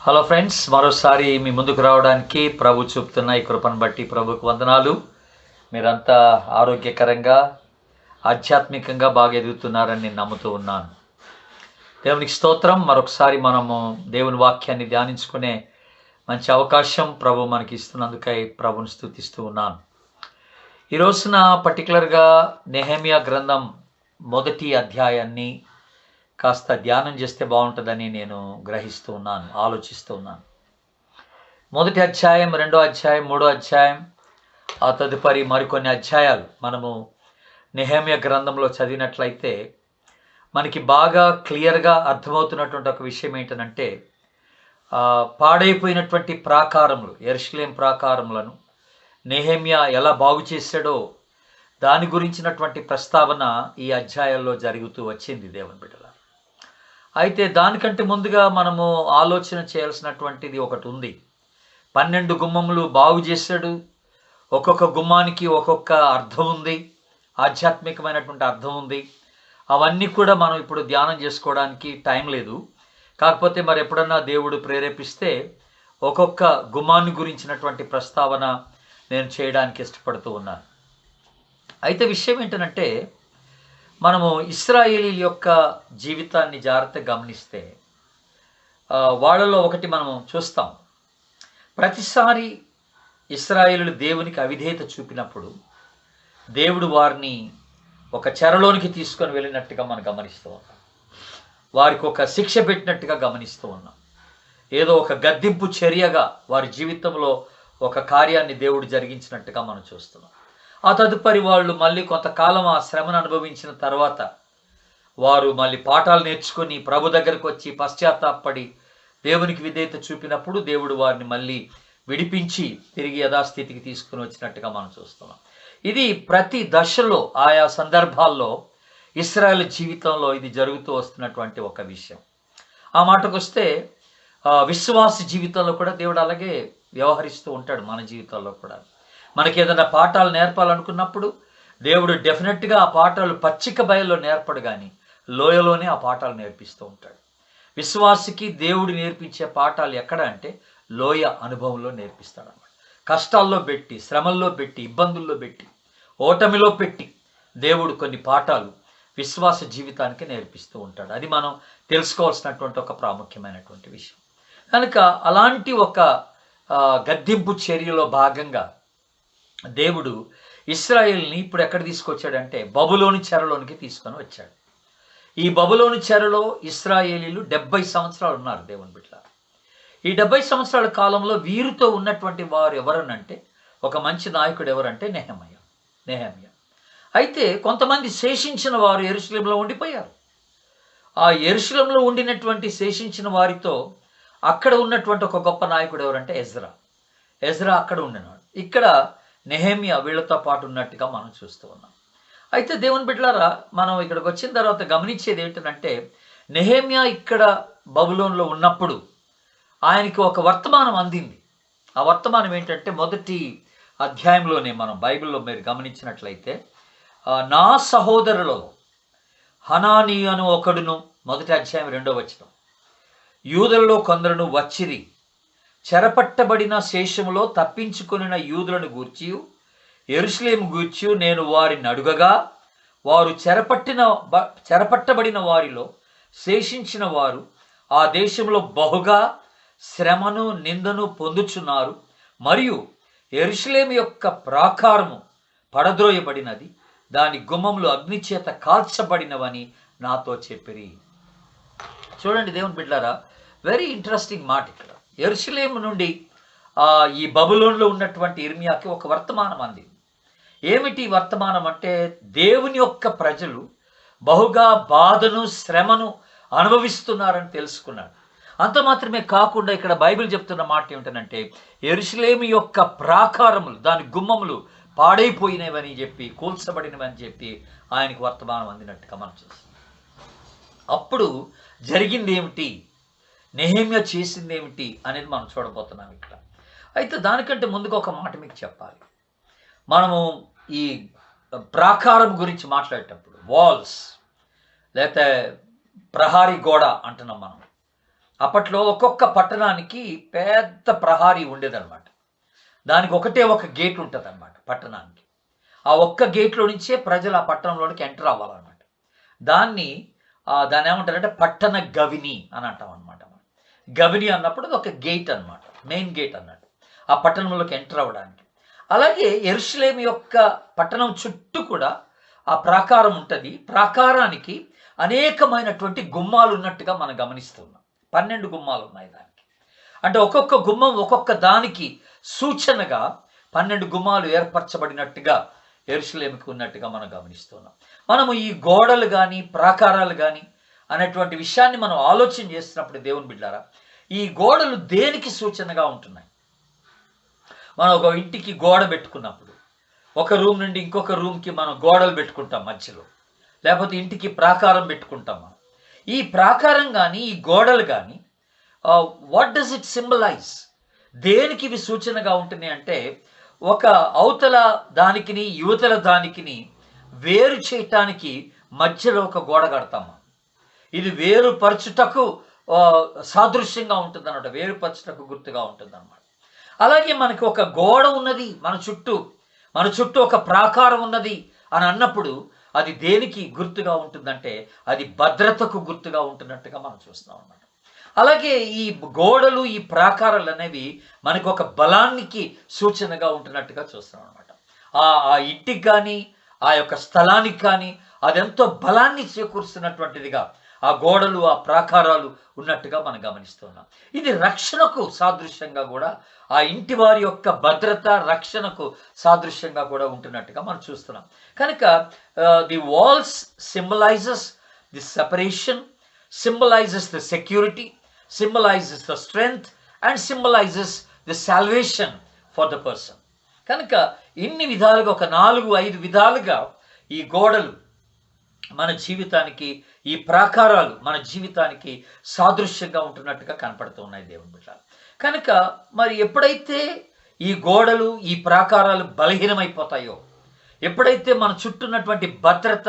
Hello friends, మరోసారి మీ ముందుకు రావడానికి ప్రభు చూపుతున్న ఈ కృపను బట్టి ప్రభుకు వందనాలు. మీరంతా ఆరోగ్యకరంగా ఆధ్యాత్మికంగా బాగా ఎదుగుతున్నారని నేను నమ్ముతూ ఉన్నాను. దేవునికి స్తోత్రం. మరొకసారి మనము దేవుని వాక్యాన్ని ధ్యానించుకునే మంచి అవకాశం ప్రభు మనకి ఇస్తున్నందుకై ప్రభుని స్తుతిస్తూ ఉన్నాను. ఈ రోజున పర్టికులర్గా నెహెమియా గ్రంథం మొదటి అధ్యాయాన్ని కాస్త ధ్యానం చేస్తే బాగుంటుందని నేను గ్రహిస్తూ ఉన్నాను, ఆలోచిస్తూ ఉన్నాను. మొదటి అధ్యాయం, రెండో అధ్యాయం, మూడో అధ్యాయం, ఆ తదుపరి మరికొన్ని అధ్యాయాలు మనము నెహెమియా గ్రంథంలో చదివినట్లయితే మనకి బాగా క్లియర్గా అర్థమవుతున్నటువంటి ఒక విషయం ఏంటంటే, పాడైపోయినటువంటి ప్రాకారములు, యెరూషలేం ప్రాకారములను నెహెమియా ఎలా బాగు చేశాడో దాని గురించినటువంటి ప్రస్తావన ఈ అధ్యాయాల్లో జరుగుతూ వచ్చింది దేవుని బిడ్డల. అయితే దానికంటే ముందుగా మనము ఆలోచన చేయాల్సినటువంటిది ఒకటి ఉంది. 12 గుమ్మములు బాగు చేశాడు. ఒక్కొక్క గుమ్మానికి ఒక్కొక్క అర్థం ఉంది, ఆధ్యాత్మికమైనటువంటి అర్థం ఉంది. అవన్నీ కూడా మనం ఇప్పుడు ధ్యానం చేసుకోవడానికి టైం లేదు. కాకపోతే మరి ఎప్పుడన్నా దేవుడు ప్రేరేపిస్తే ఒక్కొక్క గుమ్మాన్ని గురించినటువంటి ప్రస్తావన నేను చేయడానికి ఇష్టపడుతూ ఉన్నాను. అయితే విషయం ఏంటంటే, మనము ఇశ్రాయేలీల యొక్క జీవితాన్ని జాగ్రత్తగా గమనిస్తే వాళ్ళలో ఒకటి మనం చూస్తాం. ప్రతిసారి ఇశ్రాయేలీలు దేవునికి అవిధేయత చూపినప్పుడు దేవుడు వారిని ఒక చెరలోనికి తీసుకొని వెళ్ళినట్టుగా మనం గమనిస్తూ ఉన్నాం. వారికి ఒక శిక్ష పెట్టినట్టుగా గమనిస్తూ ఉన్నాం. ఏదో ఒక గద్దింపు చర్యగా వారి జీవితంలో ఒక కార్యాన్ని దేవుడు జరిగించినట్టుగా మనం చూస్తున్నాం. ఆ తదుపరి వాళ్ళు మళ్ళీ కొంతకాలం ఆ శ్రమను అనుభవించిన తర్వాత వారు మళ్ళీ పాఠాలు నేర్చుకొని ప్రభు దగ్గరకు వచ్చి పశ్చాత్తాపడి దేవునికి విధేయత చూపినప్పుడు దేవుడు వారిని మళ్ళీ విడిపించి తిరిగి యథాస్థితికి తీసుకుని వచ్చినట్టుగా మనం చూస్తున్నాం. ఇది ప్రతి దశలో ఆయా సందర్భాల్లో ఇశ్రాయేలు జీవితంలో ఇది జరుగుతూ వస్తున్నటువంటి ఒక విషయం. ఆ మాటకు వస్తే విశ్వాస జీవితంలో కూడా దేవుడు అలాగే వ్యవహరిస్తూ ఉంటాడు. మన జీవితాల్లో కూడా మనకి ఏదైనా పాఠాలు నేర్పాలనుకున్నప్పుడు దేవుడు డెఫినెట్గా ఆ పాఠాలు పచ్చిక బయల్లో నేర్పడు, కానీ లోయలోనే ఆ పాఠాలు నేర్పిస్తూ ఉంటాడు. విశ్వాసికి దేవుడు నేర్పించే పాఠాలు ఎక్కడ అంటే లోయ అనుభవంలో నేర్పిస్తాడు అన్నమాట. కష్టాల్లో పెట్టి, శ్రమల్లో పెట్టి, ఇబ్బందుల్లో పెట్టి, ఓటమిలో పెట్టి దేవుడు కొన్ని పాఠాలు విశ్వాస జీవితానికి నేర్పిస్తూ ఉంటాడు. అది మనం తెలుసుకోవాల్సినటువంటి ఒక ప్రాముఖ్యమైనటువంటి విషయం. కనుక అలాంటి ఒక గద్దింపు చర్యలో భాగంగా దేవుడు ఇశ్రాయేల్ని ఇప్పుడు ఎక్కడ తీసుకొచ్చాడంటే బబులోని చెరలోనికి తీసుకొని వచ్చాడు. ఈ బబులోని చెరలో ఇశ్రాయేలీలు 70 సంవత్సరాలు ఉన్నారు దేవుని బిడ్డ. ఈ 70 సంవత్సరాల కాలంలో వీరితో ఉన్నటువంటి వారు ఎవరనంటే, ఒక మంచి నాయకుడు ఎవరంటే నెహెమియా. అయితే కొంతమంది శేషించిన వారు యెరూషలేంలో ఉండిపోయారు. ఆ యెరూషలేంలో ఉండినటువంటి శేషించిన వారితో అక్కడ ఉన్నటువంటి ఒక గొప్ప నాయకుడు ఎవరంటే ఎజ్రా అక్కడ ఉండినాడు. ఇక్కడ నెహెమియా వీళ్ళతో పాటు ఉన్నట్టుగా మనం చూస్తూ ఉన్నాం. అయితే దేవుని బిడ్డలారా, మనం ఇక్కడికి వచ్చిన తర్వాత గమనించేది ఏంటంటే, నెహెమియా ఇక్కడ బబులోన్లో ఉన్నప్పుడు ఆయనకి ఒక వర్తమానం అందింది. ఆ వర్తమానం ఏంటంటే, మొదటి అధ్యాయంలోనే మనం బైబిల్లో మీరు గమనించినట్లయితే, నా సహోదరులలో హనానీ అను ఒకడును, మొదటి అధ్యాయం 2వ వచనం, యూదులలో కొందరును వచ్చిరి, చెరపట్టబడిన శేషములో తప్పించుకొనిన యూదులను గూర్చి యెరూషలేము గూర్చి నేను వారిని అడుగగా, వారు చెరపట్టబడిన వారిలో శేషించిన వారు ఆ దేశంలో బహుగా శ్రమను నిందను పొందుచున్నారు, మరియు యెరూషలేము యొక్క ప్రాకారము పడద్రోయబడినది, దాని గుమ్మములు అగ్నిచేత కాల్చబడినవని నాతో చెప్పిరి. చూడండి దేవుని బిడ్డలారా, వెరీ ఇంట్రెస్టింగ్ మాట. ఇక్కడ యెరూషలేము నుండి ఈ బబులోన్లో ఉన్నటువంటి ఇర్మియాకి ఒక వర్తమానం అందింది. ఏమిటి వర్తమానం అంటే, దేవుని యొక్క ప్రజలు బహుగా బాధను శ్రమను అనుభవిస్తున్నారని తెలుసుకున్నాడు. అంత మాత్రమే కాకుండా ఇక్కడ బైబిల్ చెప్తున్న మాట ఏమిటంటే, యెరూషలేము యొక్క ప్రాకారములు, దాని గుమ్మములు పాడైపోయినవని చెప్పి, కూల్చబడినవని చెప్పి ఆయనకు వర్తమానం అందినట్టుగా మనం చూస్తాం. అప్పుడు జరిగింది ఏమిటి, నెహెమియా చేసింది ఏమిటి అనేది మనం చూడబోతున్నాం ఇక్కడ. అయితే దానికంటే ముందుగా ఒక మాట మీకు చెప్పాలి. మనము ఈ ప్రాకారం గురించి మాట్లాడేటప్పుడు వాల్స్ లేకపోతే ప్రహారీ గోడ అంటున్నాం మనం. అప్పట్లో ఒక్కొక్క పట్టణానికి పెద్ద ప్రహారీ ఉండేదన్నమాట. దానికి ఒకటే ఒక గేట్ ఉంటుందన్నమాట పట్టణానికి. ఆ ఒక్క గేట్లో నుంచే ప్రజలు ఆ పట్టణంలోనికి ఎంటర్ అవ్వాలన్నమాట. దాన్ని దాన్ని ఏమంటారంటే పట్టణ గవిని అని అంటాం అనమాట. గవిని అన్నప్పుడు అది ఒక గేట్ అనమాట, మెయిన్ గేట్ అన్నట్టు ఆ పట్టణంలోకి ఎంటర్ అవ్వడానికి. అలాగే యెరూషలేము యొక్క పట్టణం చుట్టూ కూడా ఆ ప్రాకారం ఉంటుంది. ప్రాకారానికి అనేకమైనటువంటి గుమ్మాలు ఉన్నట్టుగా మనం గమనిస్తున్నాం. 12 గుమ్మాలు ఉన్నాయి దానికి. అంటే ఒక్కొక్క గుమ్మం ఒక్కొక్క దానికి సూచనగా 12 గుమ్మాలు ఏర్పరచబడినట్టుగా యెరూషలేముకి ఉన్నట్టుగా మనం గమనిస్తున్నాం. మనము ఈ గోడలు కానీ ప్రాకారాలు కానీ అనేటువంటి విషయాన్ని మనం ఆలోచన చేస్తున్నప్పుడు దేవుని బిడ్డారా, ఈ గోడలు దేనికి సూచనగా ఉంటున్నాయి? మనం ఒక ఇంటికి గోడ పెట్టుకున్నప్పుడు ఒక రూమ్ నుండి ఇంకొక రూమ్కి మనం గోడలు పెట్టుకుంటాం మధ్యలో, లేకపోతే ఇంటికి ప్రాకారం పెట్టుకుంటాం. మనం ఈ ప్రాకారం కానీ ఈ గోడలు కానీ వాట్ డస్ ఇట్ సింబలైజ్? దేనికి ఇవి సూచనగా ఉంటున్నాయి అంటే, ఒక అవతల దానికిని యువతల దానికిని వేరు చేయటానికి మధ్యలో ఒక గోడ కడతాము. ఇది వేరుపరచుటకు సాదృశ్యంగా ఉంటుంది అన్నమాట, వేరుపరచుటకు గుర్తుగా ఉంటుంది అన్నమాట. అలాగే మనకి ఒక గోడ ఉన్నది, మన చుట్టూ ఒక ప్రాకారం ఉన్నది అని అన్నప్పుడు అది దేనికి గుర్తుగా ఉంటుందంటే అది భద్రతకు గుర్తుగా ఉంటున్నట్టుగా మనం చూస్తున్నాం అన్నమాట. అలాగే ఈ గోడలు ఈ ప్రాకారాలు అనేవి మనకు ఒక బలానికి సూచనగా ఉంటున్నట్టుగా చూస్తున్నాం అనమాట. ఆ ఇంటికి కానీ ఆ యొక్క స్థలానికి కానీ అదెంతో బలాన్ని చేకూరుస్తున్నటువంటిదిగా ఆ గోడలు ఆ ప్రాకారాలు ఉన్నట్టుగా మనం గమనిస్తున్నాం. ఇది రక్షణకు సాదృశ్యంగా కూడా, ఆ ఇంటి వారి యొక్క భద్రత రక్షణకు సాదృశ్యంగా కూడా ఉంటున్నట్టుగా మనం చూస్తున్నాం. కనుక the walls symbolises the separation, symbolises the security, symbolizes the strength and symbolizes the salvation for the person. కనుక ఇన్ని విధాలుగా ఒక 4-5 విధాలుగా ఈ గోడలు మన జీవితానికి, ఈ ప్రాకారాలు మన జీవితానికి సాదృశ్యంగా ఉంటున్నట్టుగా కనపడుతూ ఉన్నాయి దేవుని బిడ్డలారా. కనుక మరి ఎప్పుడైతే ఈ గోడలు ఈ ప్రాకారాలు బలహీనమైపోతాయో, ఎప్పుడైతే మన చుట్టూన్నటువంటి భద్రత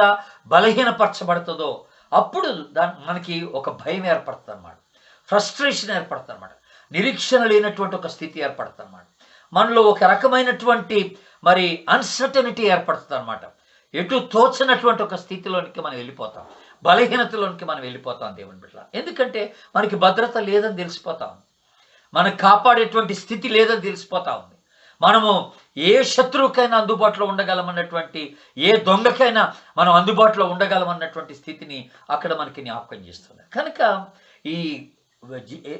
బలహీనపరచబడుతుందో అప్పుడు మనకి ఒక భయం ఏర్పడుతుంది అన్నమాట, ఫ్రస్ట్రేషన్ ఏర్పడుతుంది అన్నమాట, నిరీక్షణ లేనటువంటి ఒక స్థితి ఏర్పడుతుంది అన్నమాట. మనలో ఒక రకమైనటువంటి మరి అన్సర్టనిటీ ఏర్పడుతుంది అన్నమాట. ఎటు తోచనటువంటి ఒక స్థితిలోనికి మనం వెళ్ళిపోతాం, బలహీనతలోనికి మనం వెళ్ళిపోతాం దేవుని బిడ్డ. ఎందుకంటే మనకి భద్రత లేదని తెలిసిపోతా ఉంది, మనకు కాపాడేటువంటి స్థితి లేదని తెలిసిపోతా ఉంది. మనము ఏ శత్రువుకైనా అందుబాటులో ఉండగలమన్నటువంటి, ఏ దొంగకైనా మనం అందుబాటులో ఉండగలమన్నటువంటి స్థితిని అక్కడ మనకి జ్ఞాపకం చేస్తుంది. కనుక ఈ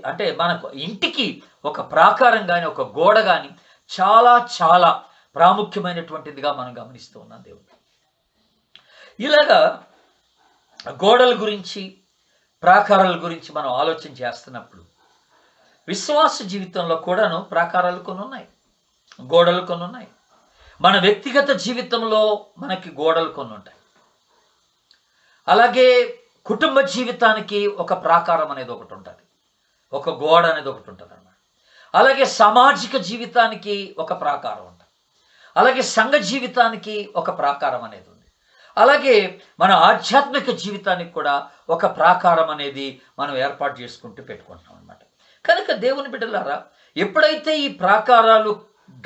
అంటే మనకు ఇంటికి ఒక ప్రాకారం కానీ ఒక గోడ కానీ చాలా చాలా ప్రాముఖ్యమైనటువంటిదిగా మనం గమనిస్తూ ఉన్నాం దేవుడు. ఇలాగా గోడల గురించి ప్రాకారాల గురించి మనం ఆలోచన చేస్తున్నప్పుడు విశ్వాస జీవితంలో కూడాను ప్రాకారాలు కొన్ని ఉన్నాయి, గోడలు కొన్ని ఉన్నాయి. మన వ్యక్తిగత జీవితంలో మనకి గోడలు కొన్ని ఉంటాయి. అలాగే కుటుంబ జీవితానికి ఒక ప్రాకారం అనేది ఒకటి ఉంటుంది, ఒక గోడ అనేది ఒకటి ఉంటుంది అన్నమాట. అలాగే సామాజిక జీవితానికి ఒక ప్రాకారం ఉంటుంది, అలాగే సంఘ జీవితానికి ఒక ప్రాకారం అనేది ఉంది. అలాగే మన ఆధ్యాత్మిక జీవితానికి కూడా ఒక ప్రాకారం అనేది మనం ఏర్పాటు చేసుకుంటూ పెట్టుకుంటాం అన్నమాట. కనుక దేవుని బిడ్డలారా, ఎప్పుడైతే ఈ ప్రాకారాలు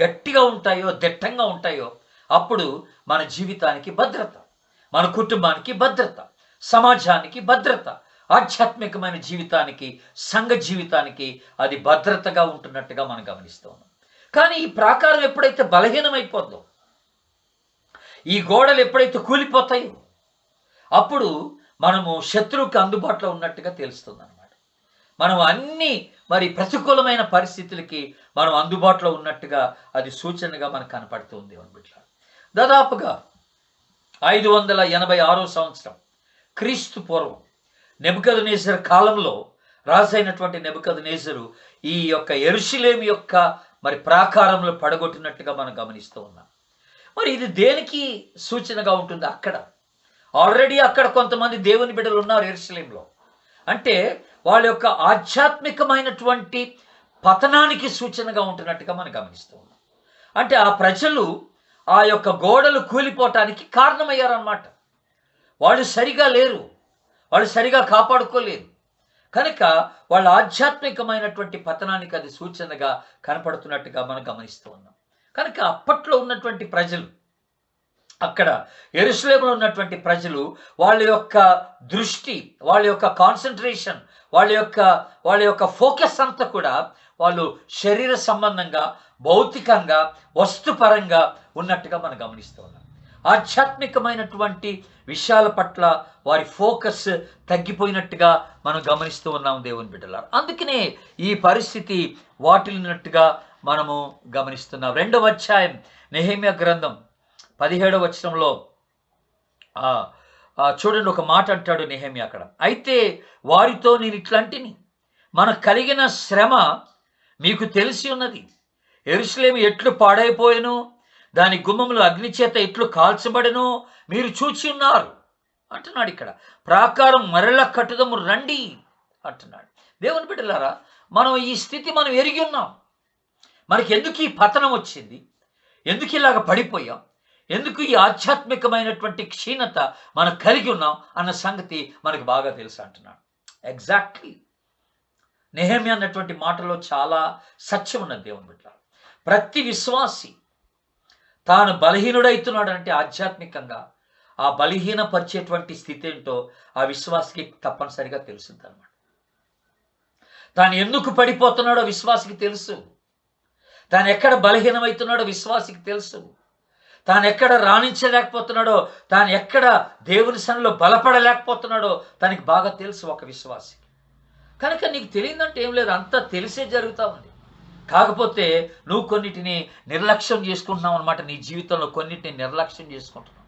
గట్టిగా ఉంటాయో, దిట్టంగా ఉంటాయో, అప్పుడు మన జీవితానికి భద్రత, మన కుటుంబానికి భద్రత, సమాజానికి భద్రత, ఆధ్యాత్మికమైన జీవితానికి, సంఘ జీవితానికి అది భద్రతగా ఉంటున్నట్టుగా మనం గమనిస్తూ ఉన్నాం. కానీ ఈ ప్రాకారం ఎప్పుడైతే బలహీనమైపోద్దో, ఈ గోడలు ఎప్పుడైతే కూలిపోతాయో, అప్పుడు మనము శత్రువుకి అందుబాటులో ఉన్నట్టుగా తెలుస్తుంది అన్నమాట. మనం అన్ని మరి ప్రతికూలమైన పరిస్థితులకి మనం అందుబాటులో ఉన్నట్టుగా అది సూచనగా మనకు కనపడుతుంది అన్నమాట. దాదాపుగా 586 సంవత్సరం క్రీస్తు పూర్వం నెబుకద్నెజరు కాలంలో రాజైనటువంటి నెబుకద్నెజరు ఈ యొక్క యెరూషలేము యొక్క మరి ప్రాకారంలో పడగొట్టినట్టుగా మనం గమనిస్తూ ఉన్నాం. మరి ఇది దేనికి సూచనగా ఉంటుంది? ఆల్రెడీ అక్కడ కొంతమంది దేవుని బిడ్డలు ఉన్నారు యెరూషలేములో. అంటే వాళ్ళ యొక్క ఆధ్యాత్మికమైనటువంటి పతనానికి సూచనగా ఉంటున్నట్టుగా మనం గమనిస్తూ ఉన్నాం. అంటే ఆ ప్రజలు ఆ యొక్క గోడలు కూలిపోవటానికి కారణమయ్యారన్నమాట. వాళ్ళు సరిగా లేరు, వాళ్ళు సరిగా కాపాడుకోలేరు. కనుక వాళ్ళ ఆధ్యాత్మికమైనటువంటి పతనానికి అది సూచనగా కనపడుతున్నట్టుగా మనం గమనిస్తూ ఉన్నాం. కనుక అప్పట్లో ఉన్నటువంటి ప్రజలు, అక్కడ యెరూషలేములో ఉన్నటువంటి ప్రజలు, వాళ్ళ యొక్క దృష్టి, వాళ్ళ యొక్క కాన్సన్ట్రేషన్, వాళ్ళ యొక్క ఫోకస్ అంతా కూడా వాళ్ళు శరీర సంబంధంగా, భౌతికంగా, వస్తుపరంగా ఉన్నట్టుగా మనం గమనిస్తూ ఉన్నాం. ఆధ్యాత్మికమైనటువంటి విషయాల పట్ల వారి ఫోకస్ తగ్గిపోయినట్టుగా మనం గమనిస్తూ ఉన్నాం దేవుని బిడ్డలారా. అందుకనే ఈ పరిస్థితి వాటిల్లినట్టుగా మనము గమనిస్తున్నాం. 2వ అధ్యాయం నెహెమ్యా గ్రంథం 17వ వచనంలో చూడండి, ఒక మాట అంటాడు నెహెమ్యా అక్కడ. అయితే వారితో నేను ఇట్లాంటిని, మనకు కలిగిన శ్రమ మీకు తెలిసి ఉన్నది. యెరూషలేము ఎట్లు పాడైపోయెను, దాని గుమ్మములు అగ్ని చేత ఎట్లు కాల్చబడెను మీరు చూచి ఉన్నారు అంటున్నాడు. ఇక్కడ ప్రాకారం మరల కట్టుదము రండి అంటున్నాడు. దేవుని బిడ్డలారా, మనం ఈ స్థితి మనం ఎరిగి ఉన్నాం. మనకి ఎందుకు ఈ పతనం వచ్చింది, ఎందుకు ఇలాగ పడిపోయాం, ఎందుకు ఈ ఆధ్యాత్మికమైనటువంటి క్షీణత మనం కలిగి ఉన్నాం అన్న సంగతి మనకు బాగా తెలుసు అంటున్నాడు. ఎగ్జాక్ట్లీ నెహెమ్యా అన్నటువంటి మాటలో చాలా సత్యం ఉన్నది దేవుని బిడ్డ. ప్రతి విశ్వాసి తాను బలహీనుడైతున్నాడు అంటే ఆధ్యాత్మికంగా ఆ బలహీనపరిచేటువంటి స్థితి ఏంటో ఆ విశ్వాసికి తప్పనిసరిగా తెలుస్తుంది అనమాట. తాను ఎందుకు పడిపోతున్నాడో విశ్వాసికి తెలుసు. తాను ఎక్కడ బలహీనమవుతున్నాడో విశ్వాసికి తెలుసు. తాను ఎక్కడ రాణించలేకపోతున్నాడో, తాను ఎక్కడ దేవుని సన్నిధిలో బలపడలేకపోతున్నాడో తనకి బాగా తెలుసు ఒక విశ్వాసికి. కనుక నీకు తెలియదంటే ఏం లేదు, అంతా తెలిసే జరుగుతూ ఉంది. కాకపోతే నువ్వు కొన్నిటిని నిర్లక్ష్యం చేసుకుంటున్నావు అనమాట. నీ జీవితంలో కొన్నిటిని నిర్లక్ష్యం చేసుకుంటున్నావు.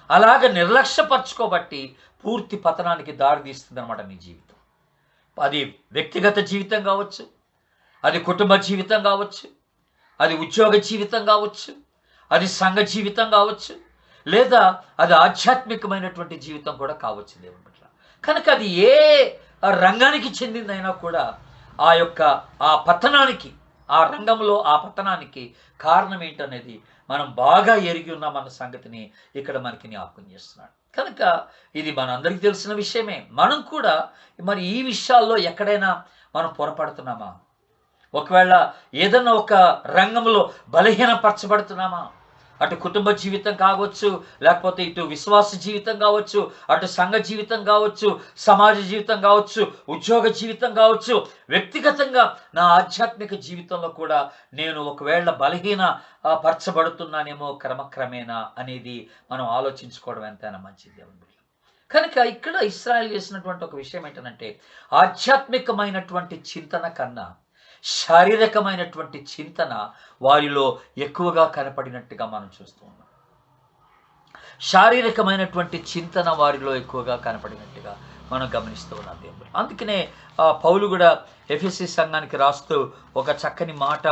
అలాగ నిర్లక్ష్యపరచుకోబట్టి పూర్తి పతనానికి దారి తీస్తుంది అనమాట నీ జీవితం. అది వ్యక్తిగత జీవితం కావచ్చు, అది కుటుంబ జీవితం కావచ్చు, అది ఉద్యోగ జీవితం కావచ్చు, అది సంఘ జీవితం కావచ్చు, లేదా అది ఆధ్యాత్మికమైనటువంటి జీవితం కూడా కావచ్చు దేవుని పట్ల. కనుక అది ఏ రంగానికి చెందిందైనా కూడా ఆ పతనానికి, ఆ రంగంలో ఆ పతనానికి కారణం ఏంటనేది మనం బాగా ఎరిగి ఉన్నామన్న సంగతిని ఇక్కడ మనకి జ్ఞాపకం చేస్తున్నాడు. కనుక ఇది మనందరికీ తెలిసిన విషయమే. మనం కూడా మరి ఈ విషయాల్లో ఎక్కడైనా మనం పొరపడుతున్నామా? ఒకవేళ ఏదన్నా ఒక రంగంలో బలహీనపరచబడుతున్నామా? అటు కుటుంబ జీవితం కావచ్చు, లేకపోతే ఇటు విశ్వాస జీవితం కావచ్చు, అటు సంఘ జీవితం కావచ్చు, సమాజ జీవితం కావచ్చు, ఉద్యోగ జీవితం కావచ్చు, వ్యక్తిగతంగా నా ఆధ్యాత్మిక జీవితంలో కూడా నేను ఒకవేళ పరచబడుతున్నానేమో క్రమక్రమేణా అనేది మనం ఆలోచించుకోవడం ఎంతైనా మంచిది. కనుక ఇక్కడ ఇశ్రాయేలు చేసినటువంటి ఒక విషయం ఏంటంటే, ఆధ్యాత్మికమైనటువంటి చింతన కన్నా శారీరకమైనటువంటి చింతన వారిలో ఎక్కువగా కనపడినట్టుగా మనం చూస్తూ ఉన్నాం. శారీరకమైనటువంటి చింతన వారిలో ఎక్కువగా కనపడినట్టుగా మనం గమనిస్తూ ఉన్నాం దేవుడు. అందుకనే పౌలు కూడా ఎఫెసీ సంఘానికి రాస్తూ ఒక చక్కని మాట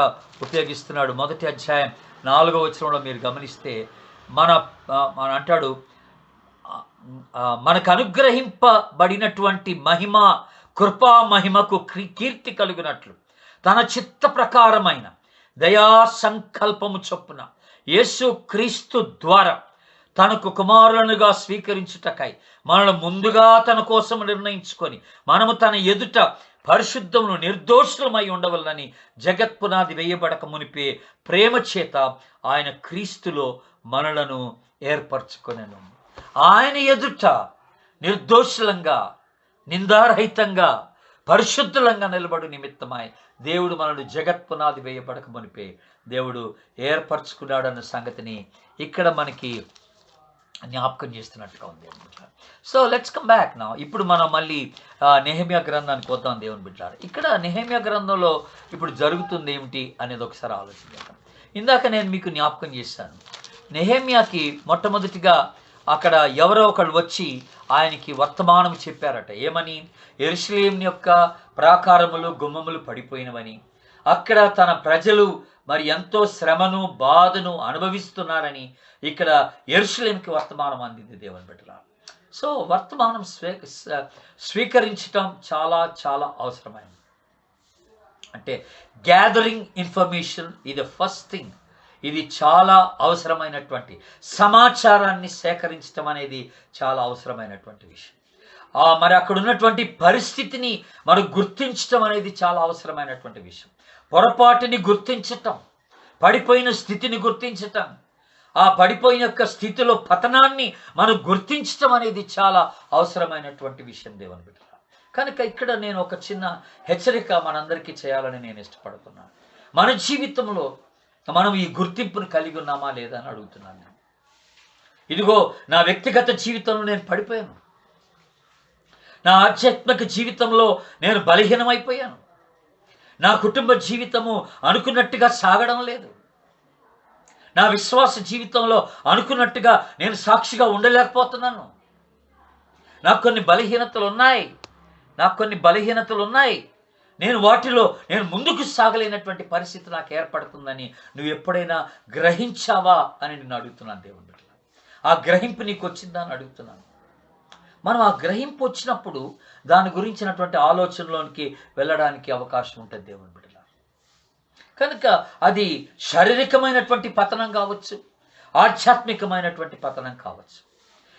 ఉపయోగిస్తున్నాడు. 1వ అధ్యాయం 4వ వచనంలో మీరు గమనిస్తే మన అంటాడు, మనకు అనుగ్రహింపబడినటువంటి మహిమ, కృపా మహిమకు కీర్తి కలుగునట్లు తన చిత్త ప్రకారమైన దయా సంకల్పము చొప్పున యేసు క్రీస్తు ద్వారా తనకు కుమారులనుగా స్వీకరించుటకై మనల్ని ముందుగా తన కోసం నిర్ణయించుకొని మనము తన ఎదుట పరిశుద్ధమును నిర్దోషులమై ఉండవలనని జగత్పునాది వేయబడక మునిపే ప్రేమ చేత ఆయన క్రీస్తులో మనలను ఏర్పరచుకొనెను. ఆయన ఎదుట నిర్దోషులంగా, నిందారహితంగా, పరిశుద్ధులంగా నిలబడు నిమిత్తమై దేవుడు మనల్ని జగత్పునాది వేయబడక మునిపే దేవుడు ఏర్పరచుకున్నాడన్న సంగతిని ఇక్కడ మనకి జ్ఞాపకం చేస్తున్నట్టుగా ఉంది అనమాట. సో లెట్స్ కమ్ బ్యాక్ నా. ఇప్పుడు మనం మళ్ళీ నెహెమ్యా గ్రంథానికి పోతాం దేవుని బిడ్డలారా. ఇక్కడ నెహెమ్యా గ్రంథంలో ఇప్పుడు జరుగుతుంది ఏమిటి అనేది ఒకసారి ఆలోచించాం. ఇందాక నేను మీకు జ్ఞాపకం చేశాను, నెహెమ్యాకి మొట్టమొదటిగా అక్కడ ఎవరో ఒకళ్ళు వచ్చి ఆయనకి వర్తమానం చెప్పారట. ఏమని? యెరూషలేము యొక్క ప్రాకారములు, గుమ్మములు పడిపోయినవని, అక్కడ తన ప్రజలు మరి ఎంతో శ్రమను, బాధను అనుభవిస్తున్నారని ఇక్కడ యెరూషలేముకి వర్తమానం అందింది దేవుని బిడ్డలారా. సో వర్తమానం స్వీకరించటం చాలా చాలా అవసరమైనది. అంటే గ్యాదరింగ్ ఇన్ఫర్మేషన్ ఇది ఫస్ట్ థింగ్. ఇది చాలా అవసరమైనటువంటి సమాచారాన్ని సేకరించడం అనేది చాలా అవసరమైనటువంటి విషయం. మరి అక్కడ ఉన్నటువంటి పరిస్థితిని మనం గుర్తించటం అనేది చాలా అవసరమైనటువంటి విషయం. పొరపాటుని గుర్తించటం, పడిపోయిన స్థితిని గుర్తించటం, ఆ పడిపోయిన యొక్క స్థితిలో పతనాన్ని మనం గుర్తించటం అనేది చాలా అవసరమైనటువంటి విషయం దేవుని బిడ్డ. కనుక ఇక్కడ నేను ఒక చిన్న హెచ్చరిక మనందరికీ చేయాలని నేను ఇష్టపడుతున్నాను. మన జీవితంలో మనం ఈ గుర్తింపును కలిగి ఉన్నామా లేదా అని అడుగుతున్నాను నేను. ఇదిగో నా వ్యక్తిగత జీవితంలో నేను పడిపోయాను, నా ఆధ్యాత్మిక జీవితంలో నేను బలహీనమైపోయాను, నా కుటుంబ జీవితము అనుకున్నట్టుగా సాగడం లేదు, నా విశ్వాస జీవితంలో అనుకున్నట్టుగా నేను సాక్షిగా ఉండలేకపోతున్నాను, నాకు కొన్ని బలహీనతలు ఉన్నాయి, నేను వాటిలో ముందుకు సాగలేనటువంటి పరిస్థితి నాకు ఏర్పడుతుందని నువ్వు ఎప్పుడైనా గ్రహించావా అని నేను అడుగుతున్నాను దేవుని బిడ్డ. ఆ గ్రహింపు నీకు వచ్చిందా అని అడుగుతున్నాను. మనం ఆ గ్రహింపు వచ్చినప్పుడు దాని గురించినటువంటి ఆలోచనలోనికి వెళ్ళడానికి అవకాశం ఉంటుంది దేవుని బిడ్డ. కనుక అది శారీరకమైనటువంటి పతనం కావచ్చు, ఆధ్యాత్మికమైనటువంటి పతనం కావచ్చు.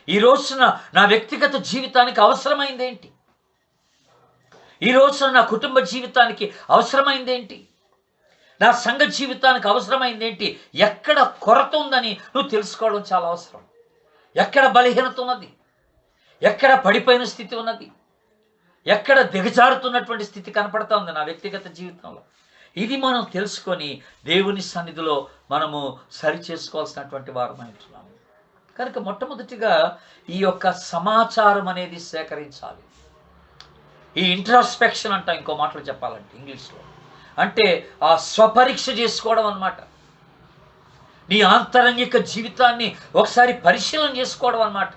ఈ రోజున నా వ్యక్తిగత జీవితానికి అవసరమైంది ఏంటి? ఈ రోజున నా కుటుంబ జీవితానికి అవసరమైంది ఏంటి? నా సంఘ జీవితానికి అవసరమైంది ఏంటి? ఎక్కడ కొరత ఉందని నువ్వు తెలుసుకోవడం చాలా అవసరం. ఎక్కడ బలహీనత ఉన్నది, ఎక్కడ పడిపోయిన స్థితి ఉన్నది, ఎక్కడ దిగజారుతున్నటువంటి స్థితి కనపడతా ఉంది నా వ్యక్తిగత జీవితంలో, ఇది మనం తెలుసుకొని దేవుని సన్నిధిలో మనము సరి చేసుకోవాల్సినటువంటి వారమై ఉంటున్నాము. కనుక మొట్టమొదటిగా ఈ యొక్క సమాచారం అనేది సేకరించాలి. ఈ ఇంట్రాస్పెక్షన్ అంట, ఇంకో మాటలు చెప్పాలంటే ఇంగ్లీష్లో, అంటే ఆ స్వపరీక్ష చేసుకోవడం అన్నమాట. నీ ఆంతరంగిక జీవితాన్ని ఒకసారి పరిశీలన చేసుకోవడం అన్నమాట.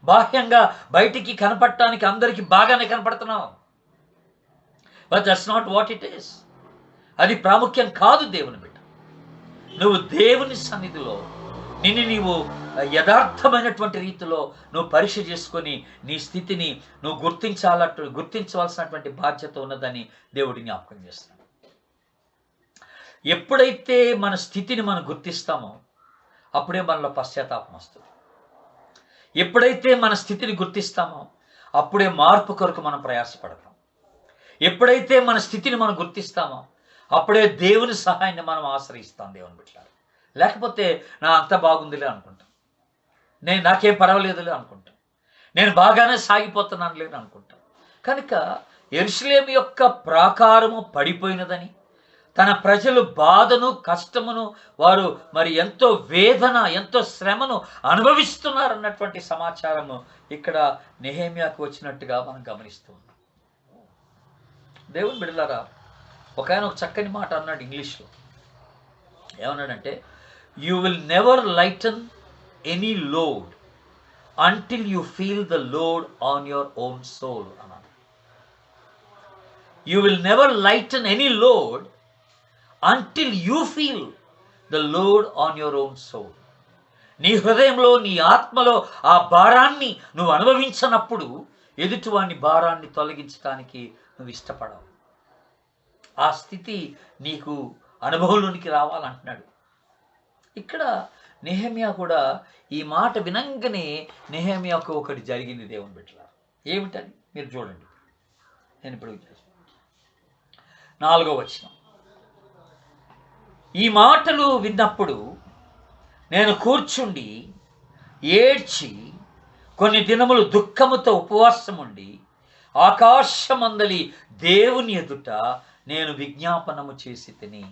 బాహ్యంగా బయటికి కనపడటానికి అందరికీ బాగానే కనపడుతున్నావు, but that's not what it is. అది ప్రాముఖ్యం కాదు దేవుని బిడ్డ. నువ్వు దేవుని సన్నిధిలో నీవు యథార్థమైనటువంటి రీతిలో నువ్వు పరీక్ష చేసుకొని నీ స్థితిని నువ్వు గుర్తించవలసినటువంటి బాధ్యత ఉన్నదని దేవుడి జ్ఞాపకం చేస్తున్నాడు. ఎప్పుడైతే మన స్థితిని మనం గుర్తిస్తామో అప్పుడే మనలో పశ్చాత్తాపం వస్తుంది. ఎప్పుడైతే మన స్థితిని గుర్తిస్తామో అప్పుడే మార్పు కొరకు మనం ప్రయాసపడతాం. ఎప్పుడైతే మన స్థితిని మనం గుర్తిస్తామో అప్పుడే దేవుని సహాయాన్ని మనం ఆశ్రయిస్తాం దేవుని బిడ్డ. లేకపోతే నా అంత బాగుందిలే అనుకుంటాం, నాకేం పర్వాలేదులే అనుకుంటాం, నేను బాగానే సాగిపోతున్నాను లేదు అనుకుంటాం. కనుక యెరూషలేము యొక్క ప్రాకారము పడిపోయినదని, తన ప్రజలు బాధను కష్టమును వారు మరి ఎంతో వేదన ఎంతో శ్రమను అనుభవిస్తున్నారన్నటువంటి సమాచారము ఇక్కడ నెహెమ్యాకు వచ్చినట్టుగా మనం గమనిస్తూ ఉన్నాం. దేవుని బిడ్డలారా, ఒక ఆయన ఒక చక్కని మాట అన్నాడు ఇంగ్లీష్లో. ఏమన్నాడంటే, you will never lighten any load until you feel the load on your own soul అన్నాడు. You will never lighten any load until you feel the load on your own soul. నీ హృదయంలో నీ ఆత్మలో ఆ భారాన్ని నువ్వు అనుభవించినప్పుడు ఎదుటివాని భారాన్ని తొలగించడానికి నువ్వు ఇష్టపడవు. ఆ స్థితి నీకు అనుభవంలోనికి రావాలంటున్నాడు. ఇక్కడ నెహెమ్యా కూడా ఈ మాట వినంగానే నెహెమ్యాకు ఒకటి జరిగింది దేవుని బిడ్డలారా. ఏమిటది మీరు చూడండి. నేను ఇప్పుడు 4వ వచనం. ఈ మాటలు విన్నప్పుడు నేను కూర్చుండి ఏడ్చి కొన్ని దినములు దుఃఖముతో ఉపవాసం ఉండి ఆకాశమందలి దేవుని ఎదుట నేను విజ్ఞాపనము చేసి తిని.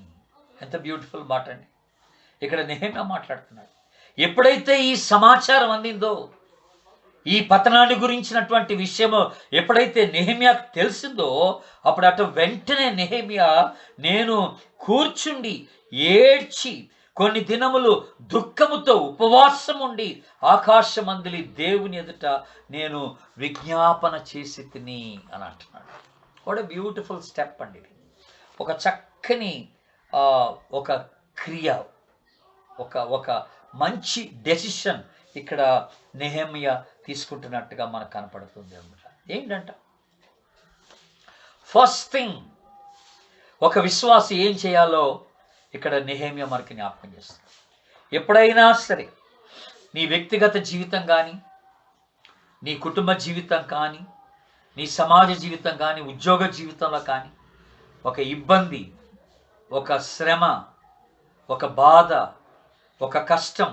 ఎంత బ్యూటిఫుల్ మాట అండి. ఇక్కడ నెహెమ్యా మాట్లాడుతున్నాడు. ఎప్పుడైతే ఈ సమాచారం అందిందో, ఈ పతనాన్ని గురించినటువంటి విషయము ఎప్పుడైతే నెహెమ్యాకు తెలిసిందో అప్పుడు వెంటనే నెహెమ్యా నేను కూర్చుండి ఏడ్చి కొన్ని దినములు దుఃఖముతో ఉపవాసం ఉండి ఆకాశమందలి దేవుని ఎదుట నేను విజ్ఞాపన చేసి తిని అని అంటున్నాడు. వాట్ ఎ బ్యూటిఫుల్ స్టెప్ అండి ఇది. ఒక చక్కని ఒక క్రియ, ఒక మంచి డెసిషన్ ఇక్కడ నెహెమ్యా తీసుకుంటున్నట్టుగా మనకు కనపడుతుంది అన్నమాట. ఏంటంట, ఫస్ట్ థింగ్ ఒక విశ్వాసి ఏం చేయాలో ఇక్కడ నెహెమ్యా మనకి జ్ఞాపకం చేస్తుంది. ఎప్పుడైనా సరే నీ వ్యక్తిగత జీవితం కానీ, నీ కుటుంబ జీవితం కానీ, నీ సమాజ జీవితం కానీ, ఉద్యోగ జీవితంలో కానీ ఒక ఇబ్బంది, ఒక శ్రమ, ఒక బాధ, ఒక కష్టం,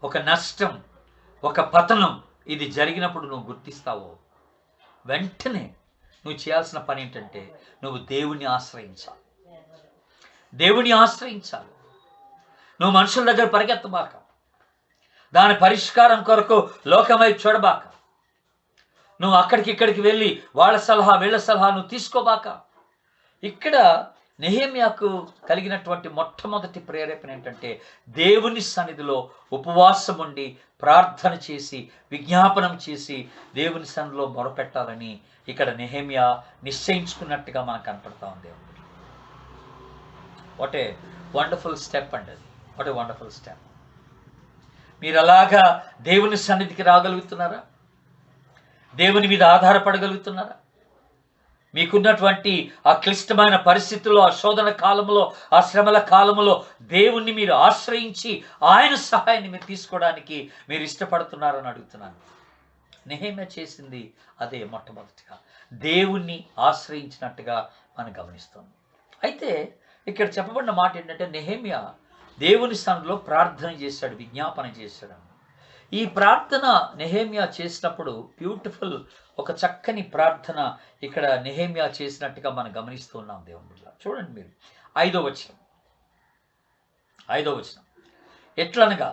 ఒక నష్టం, ఒక పతనం ఇది జరిగినప్పుడు నువ్వు గుర్తిస్తావో, వెంటనే నువ్వు చేయాల్సిన పని ఏంటంటే నువ్వు దేవుణ్ణి ఆశ్రయించాలి. దేవుణ్ణి ఆశ్రయించాలి. నువ్వు మనుషుల దగ్గర పరిగెత్తబాక. దాని పరిష్కారం కొరకు లోకమై చూడబాక. నువ్వు అక్కడికి ఇక్కడికి వెళ్ళి వాళ్ళ సలహా వీళ్ళ సలహా నువ్వు తీసుకోబాక. ఇక్కడ నెహెమ్యాకు కలిగినటువంటి మొట్టమొదటి ప్రేరేపణ ఏంటంటే దేవుని సన్నిధిలో ఉపవాసం ఉండి ప్రార్థన చేసి విజ్ఞాపనం చేసి దేవుని సన్నిధిలో మొరపెట్టాలని ఇక్కడ నెహెమ్యా నిశ్చయించుకున్నట్టుగా మనకు కనపడతా ఉంది. వాట్ ఏ వండర్ఫుల్ స్టెప్ అండి అది. What a wonderful step. మీరు అలాగా దేవుని సన్నిధికి రాగలుగుతున్నారా? దేవుని మీద ఆధారపడగలుగుతున్నారా? మీకున్నటువంటి ఆ క్లిష్టమైన పరిస్థితుల్లో, ఆ శోధన కాలంలో, ఆ శ్రమల కాలంలో దేవుణ్ణి మీరు ఆశ్రయించి ఆయన సహాయాన్ని మీరు తీసుకోవడానికి మీరు ఇష్టపడుతున్నారని అడుగుతున్నాను. నెహెమ్యా చేసింది అదే. మొట్టమొదటిగా దేవుణ్ణి ఆశ్రయించినట్టుగా మనం గమనిస్తాం. అయితే ఇక్కడ చెప్పబడిన మాట ఏంటంటే నెహెమ్యా దేవుని సన్నిధిలో ప్రార్థన చేశాడు, విజ్ఞాపన చేశాడు. ఈ ప్రార్థన నెహెమ్యా చేసినప్పుడు బ్యూటిఫుల్, ఒక చక్కని ప్రార్థన ఇక్కడ నెహెమ్యా చేసినట్టుగా మనం గమనిస్తూ ఉన్నాం. దేవుని బిడ్డలారా చూడండి మీరు 5వ వచనం. 5వ వచనం ఎట్లనగా,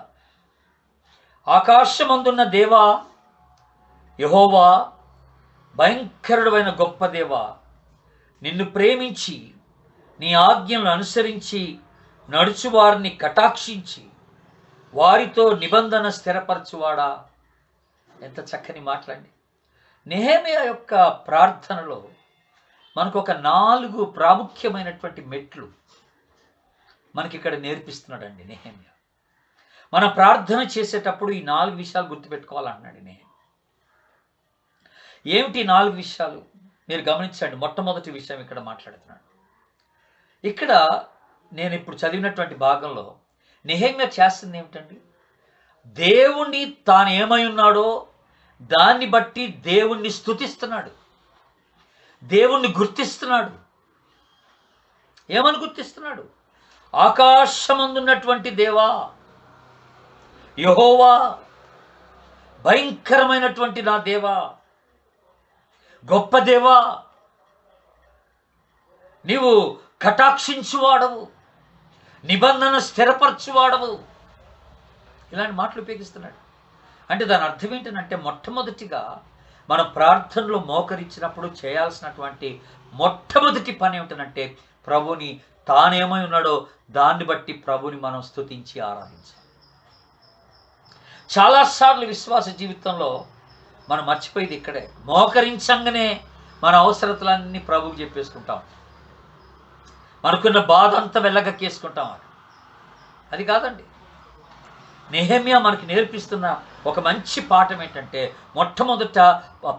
ఆకాశమందున్న దేవా యెహోవా, భయంకరుడైన గొప్ప దేవా, నిన్ను ప్రేమించి నీ ఆజ్ఞలను అనుసరించి నడుచువారిని కటాక్షించి వారితో నిబంధన స్థిరపరచువాడా. ఎంత చక్కని మాట్లాడి. నెహెమ్యా యొక్క ప్రార్థనలో మనకు ఒక 4 ప్రాముఖ్యమైనటువంటి మెట్లు మనకి ఇక్కడ నేర్పిస్తున్నాడండి నెహెమ్యా. మనం ప్రార్థన చేసేటప్పుడు ఈ 4 విషయాలు గుర్తుపెట్టుకోవాలన్నాడు నెహెమ్యా. ఏమిటి 4 విషయాలు మీరు గమనించండి. మొట్టమొదటి విషయం ఇక్కడ మాట్లాడుతున్నాడు. ఇక్కడ నేను ఇప్పుడు చదివినటువంటి భాగంలో నెహెమ్యా చేస్తుంది ఏమిటండి, దేవుణ్ణి తాను ఏమై ఉన్నాడో దాన్ని బట్టి దేవుణ్ణి స్తుతిస్తున్నాడు, దేవుణ్ణి గుర్తిస్తున్నాడు. ఏమని గుర్తిస్తున్నాడు? ఆకాశమందున్నటువంటి దేవా యెహోవా, భయంకరమైనటువంటి నా దేవా, గొప్ప దేవా, నీవు కటాక్షించువాడవు, నిబంధన స్థిరపరచువాడవు. ఇలాంటి మాటలు ఉపయోగిస్తున్నాడు. అంటే దాని అర్థం ఏంటంటే మొట్టమొదటిగా మనం ప్రార్థనలో మోకరించినప్పుడు చేయాల్సినటువంటి మొట్టమొదటి పని ఏమిటంటే ప్రభుని తానేమై ఉన్నాడో దాన్ని బట్టి ప్రభుని మనం స్తుతించి ఆరాధించాలి. చాలాసార్లు విశ్వాస జీవితంలో మనం మర్చిపోయేది ఇక్కడే. మోకరించంగానే మన అవసరతలన్నీ ప్రభువుకి చెప్పేసుకుంటాం, మనకున్న బాధ అంతా వెళ్ళగక్కేసుకుంటాం. అది కాదండి. నెహెమ్యా మనకి నేర్పిస్తున్న ఒక మంచి పాఠం ఏంటంటే మొట్టమొదట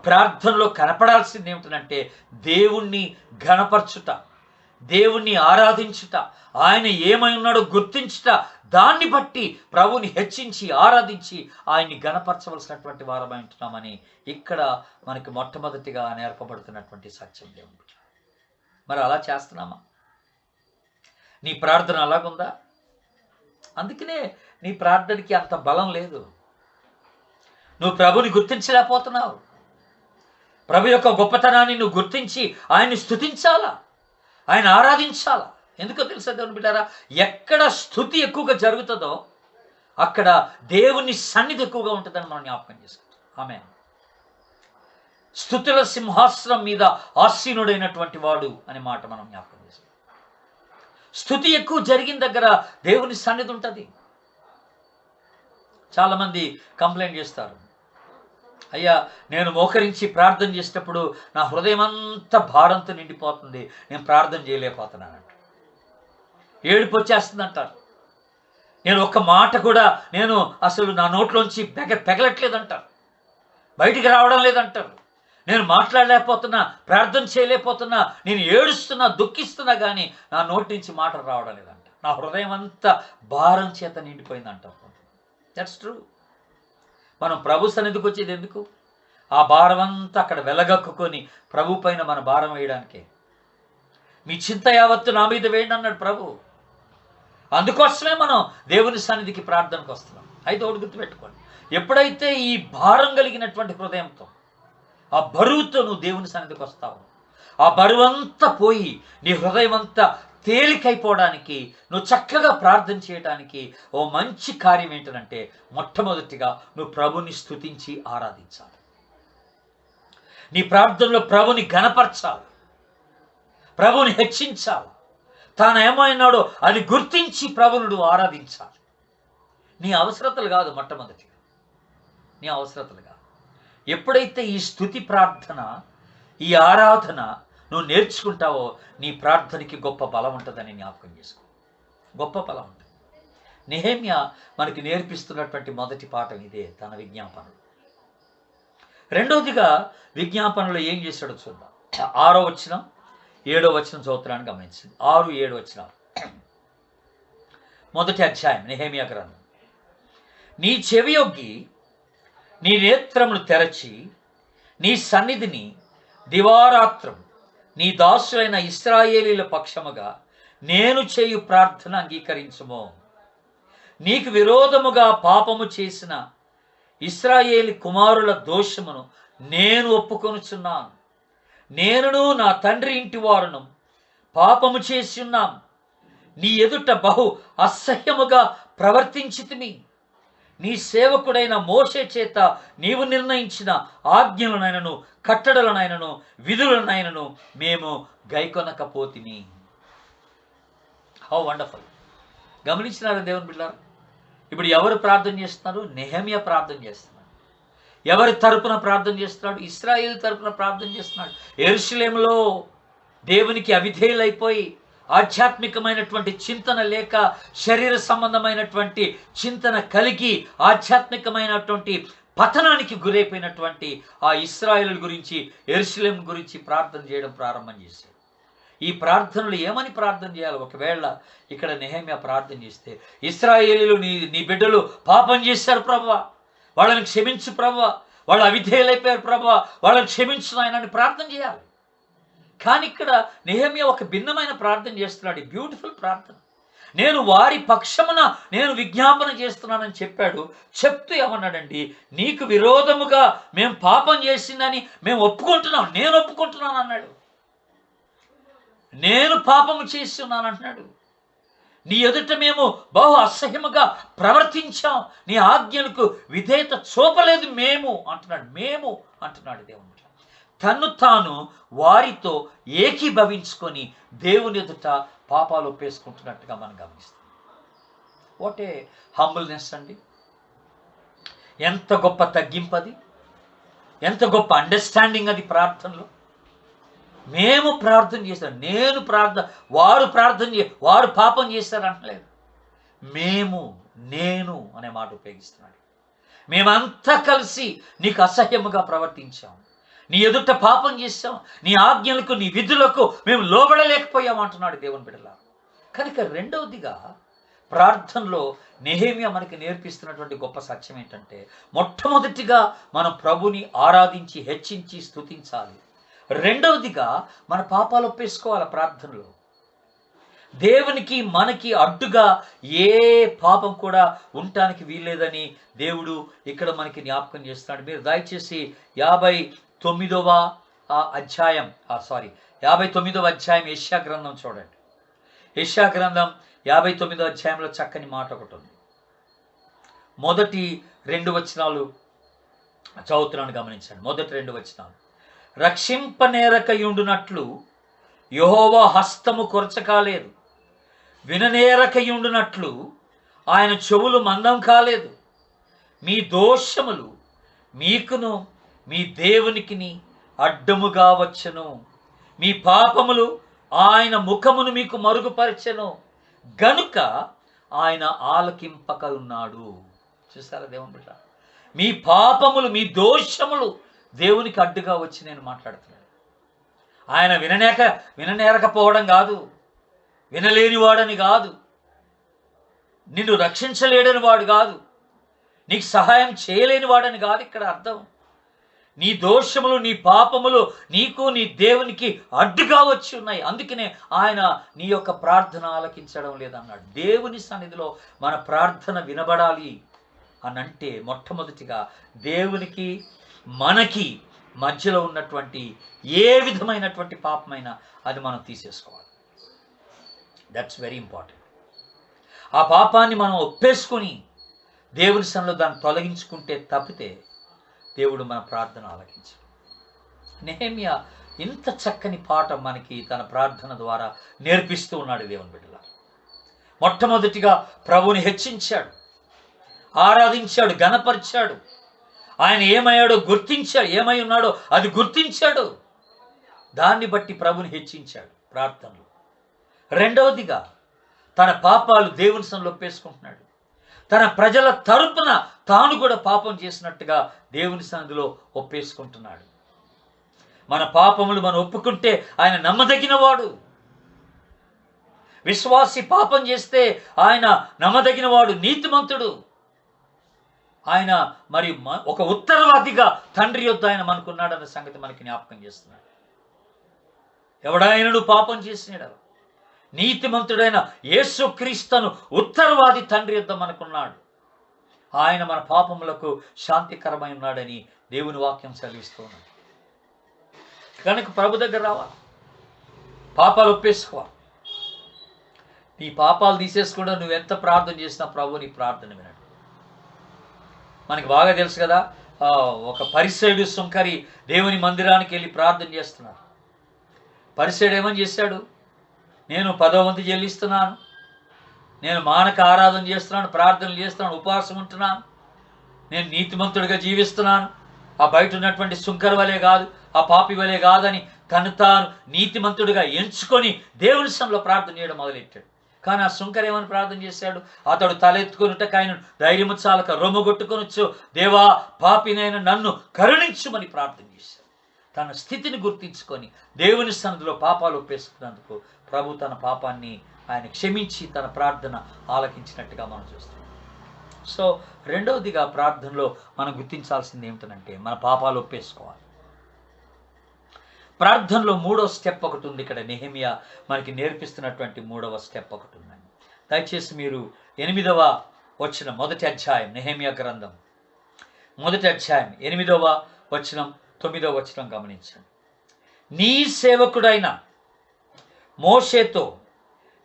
ప్రార్థనలో కనపడాల్సింది ఏమిటంటే దేవుణ్ణి ఘనపరచుట, దేవుణ్ణి ఆరాధించుట, ఆయన ఏమై ఉన్నాడో గుర్తించుట, దాన్ని బట్టి ప్రభుని హెచ్చించి ఆరాధించి ఆయన్ని ఘనపరచవలసినటువంటి వారమై ఉంటున్నామని ఇక్కడ మనకి మొట్టమొదటిగా నేర్పబడుతున్నటువంటి సత్యం. దేవుడు మరి అలా చేస్తున్నామా? నీ ప్రార్థన అలాగుందా? అందుకనే నీ ప్రార్థనకి అంత బలం లేదు. నువ్వు ప్రభుని గుర్తించలేకపోతున్నావు. ప్రభు యొక్క గొప్పతనాన్ని నువ్వు గుర్తించి ఆయన్ని స్తుతించాలా, ఆయన ఆరాధించాలా. ఎందుకో తెలుసా దేవుని బిడ్డారా, ఎక్కడ స్తుతి ఎక్కువగా జరుగుతుందో అక్కడ దేవుని సన్నిధి ఎక్కువగా ఉంటుందని మనం జ్ఞాపకం చేసుకుంటాం. ఆమేన్. స్తుతుల సింహాసనం మీద ఆసీనుడైనటువంటి వాడు అనే మాట మనం జ్ఞాపకం చేసుకుంటాం. స్తుతి ఎక్కువ జరిగిన దగ్గర దేవుని సన్నిధి ఉంటుంది. చాలామంది కంప్లైంట్ చేస్తారు, అయ్యా నేను మోకరించి ప్రార్థన చేసేటప్పుడు నా హృదయం అంతా భారంతో నిండిపోతుంది, నేను ప్రార్థన చేయలేకపోతున్నానంట, ఏడుపు వచ్చేస్తుంది అంటారు. నేను ఒక్క మాట కూడా నేను అసలు నా నోట్లోంచి పెగలట్లేదంటారు, బయటికి రావడం లేదంటారు, నేను మాట్లాడలేకపోతున్నా, ప్రార్థన చేయలేకపోతున్నా, నేను ఏడుస్తున్నా, దుఃఖిస్తున్నా కానీ నా నోటి నుంచి మాటలు రావడం లేదంట, నా హృదయం అంతా భారం చేత నిండిపోయిందంట. That's true. మనం ప్రభు సన్నిధికి వచ్చేది ఎందుకు? ఆ భారం అంతా అక్కడ వెలగక్కుని ప్రభు పైన మన భారం వేయడానికే. మీ చింత యావత్తు నా మీద వేయండి అన్నాడు ప్రభు. అందుకోసమే మనం దేవుని సన్నిధికి ప్రార్థనకు వస్తున్నాం. అయితే ఒకటి గుర్తుపెట్టుకోండి, ఎప్పుడైతే ఈ భారం కలిగినటువంటి హృదయంతో, ఆ బరువుతో నువ్వు దేవుని సన్నిధికి వస్తావు, ఆ బరువంతా పోయి నీ హృదయం అంతా తేలికైపోవడానికి, నువ్వు చక్కగా ప్రార్థన చేయడానికి ఓ మంచి కార్యం ఏంటంటే, మొట్టమొదటిగా నువ్వు ప్రభుని స్తుతించి ఆరాధించాలి. నీ ప్రార్థనలో ప్రభుని ఘనపరచాలి, ప్రభుని హెచ్చించాలి. తాను ఏమైనాడో అది గుర్తించి ప్రభునుడు ఆరాధించాలి. నీ అవసరతలు కాదు, మొట్టమొదటిగా నీ అవసరతలు కాదు. ఎప్పుడైతే ఈ స్తుతి ప్రార్థన, ఈ ఆరాధన నువ్వు నేర్చుకుంటావో, నీ ప్రార్థనకి గొప్ప బలం ఉంటుందని జ్ఞాపకం చేసుకో. గొప్ప బలం ఉంటుంది. నెహెమ్యా మనకి నేర్పిస్తున్నటువంటి మొదటి పాఠం ఇదే, తన విజ్ఞాపనలు. రెండవదిగా విజ్ఞాపనలో ఏం చేశాడో చూద్దాం. 6వ వచనం 7వ వచనం చదువుతున్నాను, గమనించండి. 6, 7 వచనాలు. మొదటి అధ్యాయం నెహెమ్యా గ్రంథం. నీ చెవియొగ్గి నీ నేత్రములు తెరచి నీ సన్నిధిని దివారాత్రం నీ దాసులైన ఇశ్రాయేలీల పక్షముగా నేను చేయు ప్రార్థన అంగీకరించుమో. నీకు విరోధముగా పాపము చేసిన ఇశ్రాయేలు కుమారుల దోషమును నేను ఒప్పుకొనుచున్నాను. నేనును నా తండ్రి ఇంటి వారును పాపము చేసి ఉన్నాం. నీ ఎదుట బహు అసహ్యముగా ప్రవర్తించితిమి. నీ సేవకుడైన మోషే చేత నీవు నిర్ణయించిన ఆజ్ఞలనైనను కట్టడలనైనను విధులనైనను మేము గైకొనకపోతిమి. How wonderful. గమనించినారు దేవుని బిడ్డలారా? ఇప్పుడు ఎవరు ప్రార్థన చేస్తున్నారు? నెహెమ్యా ప్రార్థన చేస్తున్నాడు. ఎవరి తరపున ప్రార్థన చేస్తున్నాడు? ఇశ్రాయేలు తరపున ప్రార్థన చేస్తున్నాడు. యెరూషలేములో దేవునికి అవిధేయులైపోయి ఆధ్యాత్మికమైనటువంటి చింతన లేక, శరీర సంబంధమైనటువంటి చింతన కలిగి ఆధ్యాత్మికమైనటువంటి పతనానికి గురైపోయినటువంటి ఆ ఇశ్రాయేలు గురించి, యెరూషలేము గురించి ప్రార్థన చేయడం ప్రారంభం చేశాడు. ఈ ప్రార్థనలు ఏమని ప్రార్థన చేయాలి? ఒకవేళ ఇక్కడ నెహెమ్యా ప్రార్థన చేస్తే, ఇశ్రాయేలీయులు నీ బిడ్డలు పాపం చేశారు ప్రభువా, వాళ్ళని క్షమించు ప్రభువా, వాళ్ళు అవిధేయులైపోయారు ప్రభువా, వాళ్ళని క్షమించు నాయనని ప్రార్థన చేయాలి. కానీ ఇక్కడ నెహెమ్యా ఒక భిన్నమైన ప్రార్థన చేస్తున్నాడు. బ్యూటిఫుల్ ప్రార్థన. నేను వారి పక్షమున నేను విజ్ఞాపన చేస్తున్నానని చెప్పాడు. చెప్తూ ఏమన్నాడండి? నీకు విరోధముగా మేము పాపం చేసిందని మేము ఒప్పుకుంటున్నాం, నేను ఒప్పుకుంటున్నాను అన్నాడు. నేను పాపము చేస్తున్నాను అంటున్నాడు. నీ ఎదుట మేము బహు అసహ్యముగా ప్రవర్తించాం, నీ ఆజ్ఞలకు విధేయత చూపలేదు మేము అంటున్నాడు. మేము అంటున్నాడు దేవుడు. తన్ను తాను వారితో ఏకీభవించుకొని దేవుని ఎదుట పాపాలు ఒప్పేసుకుంటున్నట్టుగా మనం గమనిస్తాం. వాట్ ఏ హంబుల్నెస్ అండి! ఎంత గొప్ప తగ్గింపది, ఎంత గొప్ప అండర్స్టాండింగ్ అది ప్రార్థనలో. మేము ప్రార్థన చేశాం, నేను వారు పాపం చేశారు అంటలేదు. నేను అనే మాట ఉపయోగిస్తున్నాడు. మేమంతా కలిసి నీకు అసహ్యముగా ప్రవర్తించాం, నీ ఎదుట పాపం చేశాం, నీ ఆజ్ఞలకు నీ విధులకు మేము లోబడలేకపోయాం అంటున్నాడు దేవుని బిడ్డలారా. కనుక రెండవదిగా ప్రార్థనలో నెహెమ్యా మనకి నేర్పిస్తున్నటువంటి గొప్ప సత్యం ఏంటంటే, మొట్టమొదటిగా మనం ప్రభుని ఆరాధించి హెచ్చించి స్తుతించాలి. రెండవదిగా మన పాపాలు ఒప్పేసుకోవాలి. ప్రార్థనలో దేవునికి మనకి అడ్డుగా ఏ పాపం కూడా ఉండటానికి వీల్లేదని దేవుడు ఇక్కడ మనకి జ్ఞాపకం చేస్తున్నాడు. మీరు దయచేసి 59వ అధ్యాయం యెషయా గ్రంథం చూడండి. యెషయా గ్రంథం 59వ అధ్యాయంలో చక్కని మాట ఒకటి ఉంది. మొదటి 2 వచనాలు చదువుతున్నాను, గమనించండి. మొదటి 2 వచనాలు. రక్షింపనేరకయుండునట్లు యెహోవా హస్తము కొరచకాలేదు, విననేరకయుండునట్లు ఆయన చెవులు మందం కాలేదు. మీ దోషములు మీకును మీ దేవునికిని అడ్డముగా వచ్చెను, మీ పాపములు ఆయన ముఖమును మీకు మరుగుపరచెను గనుక ఆయన ఆలకింపక ఉన్నాడు. చూసారా దేవుని బిడ్డ? మీ పాపములు, మీ దోషములు దేవునికి అడ్డుగా వచ్చి నేను మాట్లాడుతున్నాను. ఆయన విననేరకపోవడం కాదు, వినలేనివాడని కాదు, నిన్ను రక్షించలేడని వాడు కాదు, నీకు సహాయం చేయలేని వాడని కాదు ఇక్కడ అర్థం. నీ దోషములు, నీ పాపములు నీకు నీ దేవునికి అడ్డుగా వచ్చి ఉన్నాయి. అందుకనే ఆయన నీ యొక్క ప్రార్థన ఆలకించడం లేదన్నాడు. దేవుని సన్నిధిలో మన ప్రార్థన వినబడాలి అనంటే మొట్టమొదటిగా దేవునికి మనకి మధ్యలో ఉన్నటువంటి ఏ విధమైనటువంటి పాపమైనా అది మనం తీసేసుకోవాలి. That's very important. ఆ పాపాన్ని మనం ఒప్పేసుకొని దేవుని సన్నిధిలో దాన్ని తొలగించుకుంటే తప్పితే దేవుడు మన ప్రార్థన ఆలకించాడు. నెహెమ్యా ఇంత చక్కని పాఠం మనకి తన ప్రార్థన ద్వారా నేర్పిస్తూ ఉన్నాడు దేవుని బిడ్డల. మొట్టమొదటిగా ప్రభువుని హెచ్చించాడు, ఆరాధించాడు, ఘనపరిచాడు. ఆయన ఏమయ్యాడో గుర్తించాడు, ఏమై ఉన్నాడో అది గుర్తించాడు. దాన్ని బట్టి ప్రభుని హెచ్చించాడు ప్రార్థనలు. రెండవదిగా తన పాపాలు దేవుని సన్నిధిలో ఒప్పేసుకుంటున్నాడు. తన ప్రజల తరపున తాను కూడా పాపం చేసినట్టుగా దేవుని సన్నిధిలో ఒప్పేసుకుంటున్నాడు. మన పాపములు మనం ఒప్పుకుంటే ఆయన నమ్మదగినవాడు. విశ్వాసి పాపం చేస్తే ఆయన నమ్మదగినవాడు, నీతిమంతుడు. ఆయన మరి ఒక ఉత్తరవాదిగా తండ్రి యొద్ద ఆయన మనకున్నాడన్న సంగతి మనకి జ్ఞాపకం చేస్తున్నాడు. ఎవడాయనను పాపం చేసినాడు, నీతిమంతుడైన యేసుక్రీస్తును ఉత్తరవాది తండ్రి యొద్ద మనకున్నాడు. ఆయన మన పాపములకు శాంతికరమై ఉన్నాడని దేవుని వాక్యం సెలవిస్తూ ఉన్నాడు. కనుక ప్రభు దగ్గర రావాలి, పాపాలు ఒప్పేసుకోవాలి. నీ పాపాలు తీసేసుకోవడం నువ్వెంత ప్రార్థన చేసినా ప్రభు నీ ప్రార్థన వినడు. మనకి బాగా తెలుసు కదా, ఒక పరిసయుడు సుంకరి దేవుని మందిరానికి వెళ్ళి ప్రార్థన చేస్తున్నారు. పరిసయుడు ఏమని చేశాడు? నేను 10వ వంతు చెల్లిస్తున్నాను, నేను మానక ఆరాధన చేస్తున్నాను, ప్రార్థనలు చేస్తున్నాను, ఉపవాసం ఉంటున్నాను, నేను నీతిమంతుడిగా జీవిస్తున్నాను, ఆ బయట ఉన్నటువంటి సుంకర వలె కాదు, ఆ పాపి వలె కాదని తను తాను నీతిమంతుడిగా ఎంచుకొని దేవుని సన్నిధిలో ప్రార్థన చేయడం మొదలెట్టాడు. కానీ ఆ సుంకర ఏమని ప్రార్థన చేశాడు? అతడు తలెత్తుకొనుటకు ఆయన ధైర్యము చాలక రొమ్ము కొట్టుకొనొచ్చు, దేవా పాపినైన నన్ను కరుణించుమని ప్రార్థన చేశాడు. తన స్థితిని గుర్తించుకొని దేవుని సన్నిధిలో పాపాలు ఒప్పేసుకున్నందుకు ప్రభు తన పాపాన్ని ఆయన క్షమించి తన ప్రార్థన ఆలకించినట్టుగా మనం చూస్తాం. సో రెండవదిగా ప్రార్థనలో మనం గుర్తించాల్సింది ఏమిటంటే మన పాపాలు ఒప్పేసుకోవాలి. ప్రార్థనలో 3వ స్టెప్ ఒకటి ఉంది. ఇక్కడ నెహెమ్యా మనకి నేర్పిస్తున్నటువంటి 3వ స్టెప్ ఒకటి ఉందండి. దయచేసి మీరు 8వ వచనం, మొదటి అధ్యాయం, నెహెమ్యా గ్రంథం 1వ అధ్యాయం 8వ వచనం 9వ వచనం గమనించండి. నీ సేవకుడైన మోషేతో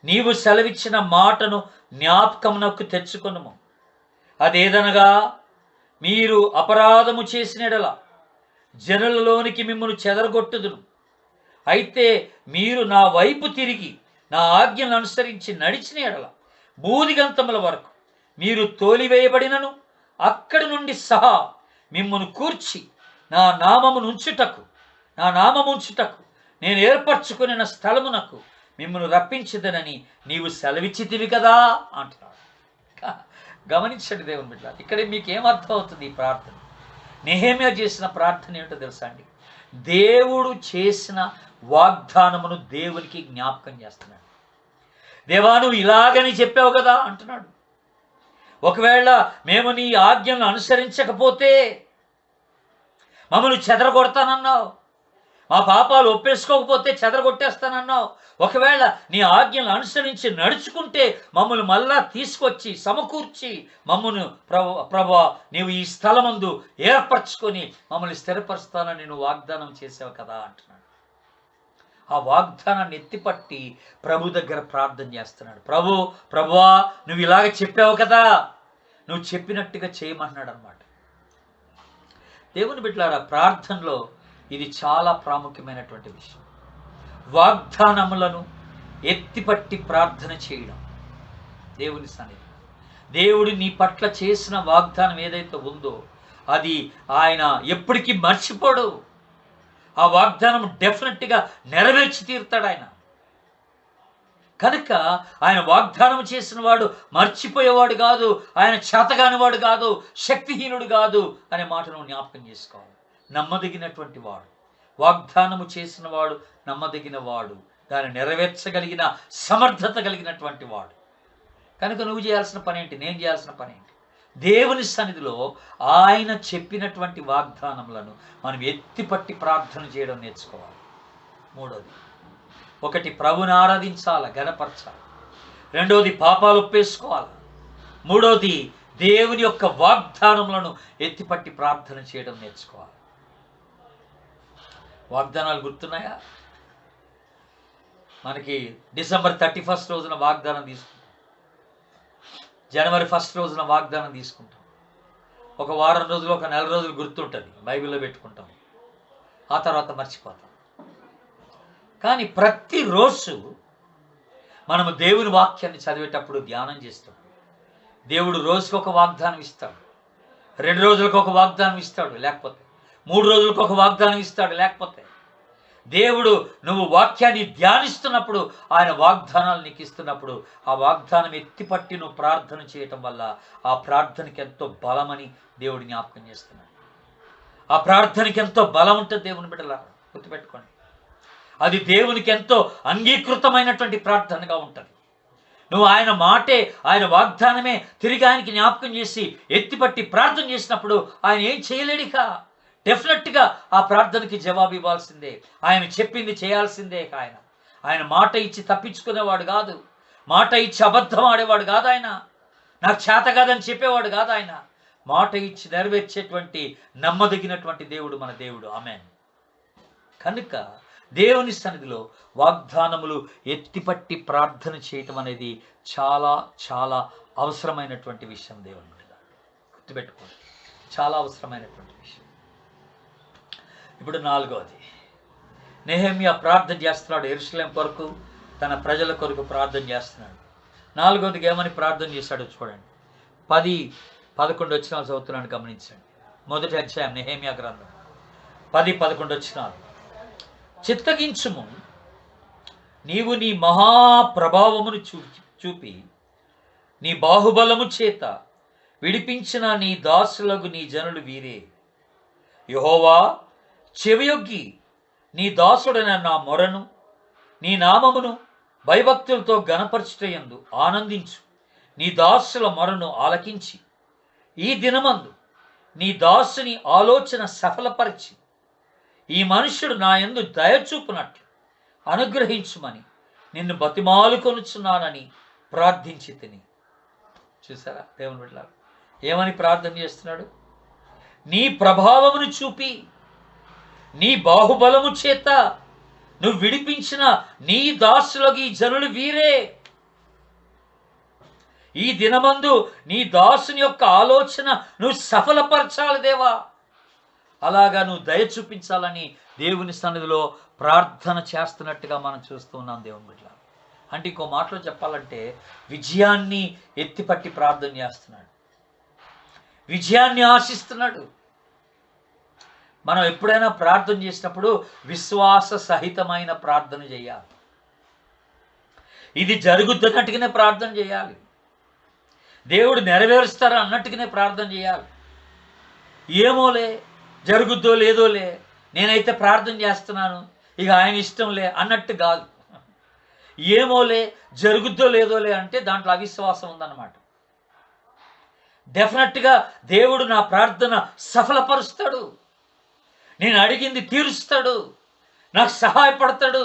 నీవు సెలవిచ్చిన మాటను జ్ఞాపకమునకు తెచ్చుకొనుము. అదేదనగా, మీరు అపరాధము చేసిన యెడల జనులలోనికి మిమ్మల్ని చెదరగొట్టుదును. అయితే మీరు నా వైపు తిరిగి నా ఆజ్ఞలను అనుసరించి నడిచిన యెడల బూదిగంతముల వరకు మీరు తోలివేయబడినను అక్కడి నుండి సహా మిమ్మల్ని కూర్చి నా నామమునుంచుటకు నేను ఏర్పరచుకున్న స్థలమునకు మిమ్మల్ని రప్పించదనని నీవు సెలవిచ్చితివి కదా అంటున్నాడు. గమనించండి దేవుని బిడ్డ, ఇక్కడ మీకు ఏమర్థం అవుతుంది ఈ ప్రార్థన? నెహెమ్యా చేసిన ప్రార్థన ఏమిటో తెలుసా అండి? దేవుడు చేసిన వాగ్దానమును దేవునికి జ్ఞాపకం చేస్తున్నాడు. దేవా నువ్వు ఇలాగని చెప్పావు కదా అంటున్నాడు. ఒకవేళ మేము నీ ఆజ్ఞలను అనుసరించకపోతే మమ్మల్ని చెదరగొడతానన్నావు, మా పాపాలు ఒప్పేసుకోకపోతే చెదరగొట్టేస్తానన్నావు. ఒకవేళ నీ ఆజ్ఞలను అనుసరించి నడుచుకుంటే మమ్మల్ని మళ్ళా తీసుకొచ్చి సమకూర్చి మమ్మల్ని ప్రభువా నీవు ఈ స్థలమందు ఏర్పరచుకొని మమ్మల్ని స్థిరపరుస్తానని నువ్వు వాగ్దానం చేసావు కదా అంటున్నాడు. ఆ వాగ్దానాన్ని ఎత్తిపట్టి ప్రభు దగ్గర ప్రార్థన చేస్తున్నాడు. ప్రభువా నువ్వు ఇలాగ చెప్పావు కదా, నువ్వు చెప్పినట్టుగా చేయమన్నాడు అనమాట. దేవుని బిడ్డలారా, ప్రార్థనలో ఇది చాలా ప్రాముఖ్యమైనటువంటి విషయం. వాగ్దానములను ఎత్తిపట్టి ప్రార్థన చేయడం. దేవుని సన్నిధి, దేవుడు నీ పట్ల చేసిన వాగ్దానం ఏదైతే ఉందో అది ఆయన ఎప్పటికీ మర్చిపోడు. ఆ వాగ్దానం డెఫినెట్గా నెరవేర్చి తీరుతాడు ఆయన. కనుక ఆయన వాగ్దానం చేసిన వాడు మర్చిపోయేవాడు కాదు, ఆయన చేతగానివాడు కాదు, శక్తిహీనుడు కాదు అనే మాటను జ్ఞాపకం చేసుకోవాలి. నమ్మదగినటువంటి వాడు, వాగ్దానము చేసిన వాడు నమ్మదగిన వాడు, దాన్ని నెరవేర్చగలిగిన సమర్థత కలిగినటువంటి వాడు. కనుక నువ్వు చేయాల్సిన పని ఏంటి? నేను చేయాల్సిన పని ఏంటి? దేవుని సన్నిధిలో ఆయన చెప్పినటువంటి వాగ్దానములను మనం ఎత్తిపట్టి ప్రార్థన చేయడం నేర్చుకోవాలి. మూడోది, ఒకటి ప్రభుని ఆరాధించాలి, గణపరచాలి. రెండోది పాపాలు ఒప్పేసుకోవాలి. మూడోది దేవుని యొక్క వాగ్దానములను ఎత్తిపట్టి ప్రార్థన చేయడం నేర్చుకోవాలి. వాగ్దానాలు గుర్తున్నాయా? మనకి డిసెంబర్ 31 రోజున వాగ్దానం తీసుకుంటాం, జనవరి 1 రోజున వాగ్దానం తీసుకుంటాం. ఒక వారం రోజులు, ఒక నెల రోజులు గుర్తుంటుంది, బైబిల్లో పెట్టుకుంటాం, ఆ తర్వాత మర్చిపోతాం. కానీ ప్రతిరోజు మనము దేవుని వాక్యాన్ని చదివేటప్పుడు ధ్యానం చేస్తాం. దేవుడు రోజుకు ఒక వాగ్దానం ఇస్తాడు, 2 రోజులకు ఒక వాగ్దానం ఇస్తాడు, లేకపోతే 3 రోజులకు ఒక వాగ్దానం ఇస్తాడు. లేకపోతే దేవుడు నువ్వు వాక్యాన్ని ధ్యానిస్తున్నప్పుడు, ఆయన వాగ్దానాలు నీకు ఇస్తున్నప్పుడు, ఆ వాగ్దానం ఎత్తిపట్టి నువ్వు ప్రార్థన చేయటం వల్ల ఆ ప్రార్థనకి ఎంతో బలమని దేవుడు జ్ఞాపకం చేస్తున్నాడు. ఆ ప్రార్థనకి ఎంతో బలం ఉంటుంది. దేవుని బిడ్డలారా గుర్తుపెట్టుకోండి, అది దేవునికి ఎంతో అంగీకృతమైనటువంటి ప్రార్థనగా ఉంటుంది. నువ్వు ఆయన మాటే, ఆయన వాగ్దానమే తిరిగి ఆయనకి జ్ఞాపకం చేసి ఎత్తిపట్టి ప్రార్థన చేసినప్పుడు ఆయన ఏం చేయలేడిక. డెఫినెట్గా ఆ ప్రార్థనకి జవాబు ఇవ్వాల్సిందే. ఆయన చెప్పింది చేయాల్సిందే. ఆయన మాట ఇచ్చి తప్పించుకునేవాడు కాదు, మాట ఇచ్చి అబద్ధం ఆడేవాడు కాదు. ఆయన నాకు చేత కాదని చెప్పేవాడు కాదు. ఆయన మాట ఇచ్చి నెరవేర్చేటువంటి నమ్మదగినటువంటి దేవుడు మన దేవుడు. ఆమేన్. కనుక దేవుని సన్నిధిలో వాగ్దానములు ఎత్తిపట్టి ప్రార్థన చేయటం అనేది చాలా చాలా అవసరమైనటువంటి విషయం. దేవుని మీద గుర్తుపెట్టుకోండి, చాలా అవసరమైనటువంటి విషయం. ఇప్పుడు 4వది, నెహెమ్యా ప్రార్థన చేస్తున్నాడు. యెరూషలేము కొరకు, తన ప్రజల కొరకు ప్రార్థన చేస్తున్నాడు. 4వదికి ఏమని ప్రార్థన చేశాడో చూడండి. 10-11 వచనాలు చదువుతున్నాను, గమనించండి. మొదటి అధ్యాయం నెహెమ్యా గ్రంథం 10-11 వచనాలు. చిత్తగించుము, నీవు నీ మహాప్రభావమును చూపి నీ బాహుబలము చేత విడిపించిన నీ దాసులకు నీ జనులు వీరే. యెహోవా, చెవియొగ్గి నీ దాసుడైన నా మొరను, నీ నామమును భయభక్తులతో గణపరచుటయందు ఆనందించు. నీ దాసుల మొరను ఆలకించి ఈ దినమందు నీ దాసుని ఆలోచన సఫలపరిచి ఈ మనుష్యుడు నా యందు దయచూపునట్లు అనుగ్రహించుమని నిన్ను బతిమాలుకొనుచున్నానని ప్రార్థించి తిని. చూసారా దేవుని బిడ్డలారా, ఏమని ప్రార్థన చేస్తున్నాడు? నీ ప్రభావమును చూపి నీ బాహుబలము చేత నువ్వు విడిపించిన నీ దాసులకు ఈ జనులు వీరే. ఈ దినమందు నీ దాసుని యొక్క ఆలోచన నువ్వు సఫలపరచాలి దేవా. అలాగా నువ్వు దయ చూపించాలని దేవుని సన్నిధిలో ప్రార్థన చేస్తున్నట్టుగా మనం చూస్తూ ఉన్నాం దేవుని బిడ్డలారా. అంటే ఇంకో మాటలో చెప్పాలంటే విజయాన్ని ఎత్తిపట్టి ప్రార్థన చేస్తున్నాడు, విజయాన్ని ఆశిస్తున్నాడు. మనం ఎప్పుడైనా ప్రార్థన చేసినప్పుడు విశ్వాస సహితమైన ప్రార్థన చేయాలి. ఇది జరుగుతున్నట్టుగానే ప్రార్థన చేయాలి, దేవుడు నెరవేరుస్తారా అన్నట్టుగానే ప్రార్థన చేయాలి. ఏమోలే, జరుగుద్దో లేదోలే, నేనైతే ప్రార్థన చేస్తున్నాను, ఇక ఆయన ఇష్టంలే అన్నట్టు కాదు. ఏమోలే, జరుగుద్దో లేదోలే అంటే దాంట్లో అవిశ్వాసం ఉందన్నమాట. డెఫినెట్గా దేవుడు నా ప్రార్థన సఫలపరుస్తాడు, నేను అడిగింది తీరుస్తాడు, నాకు సహాయపడతాడు,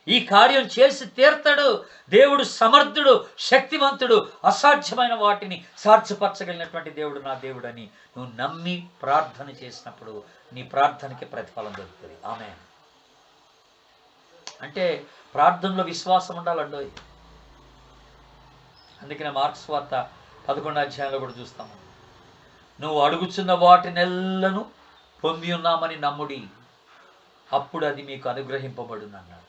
ఈ కార్యం చేసి తీర్తాడు. దేవుడు సమర్థుడు, శక్తివంతుడు, అసాధ్యమైన వాటిని సాధ్యపరచగలిగినటువంటి దేవుడు నా దేవుడని నువ్వు నమ్మి ప్రార్థన చేసినప్పుడు నీ ప్రార్థనకి ప్రతిఫలం దొరుకుతుంది. ఆమేన్. అంటే ప్రార్థనలో విశ్వాసం ఉండాలండోయ్. అందుకనే మార్క్స్ వార్త 11వ అధ్యాయంలో కూడా చూస్తాము, నువ్వు అడుగుచున్న వాటినెల్లను పొంది ఉన్నామని నమ్ముడి, అప్పుడు అది మీకు అనుగ్రహింపబడును అన్నాడు.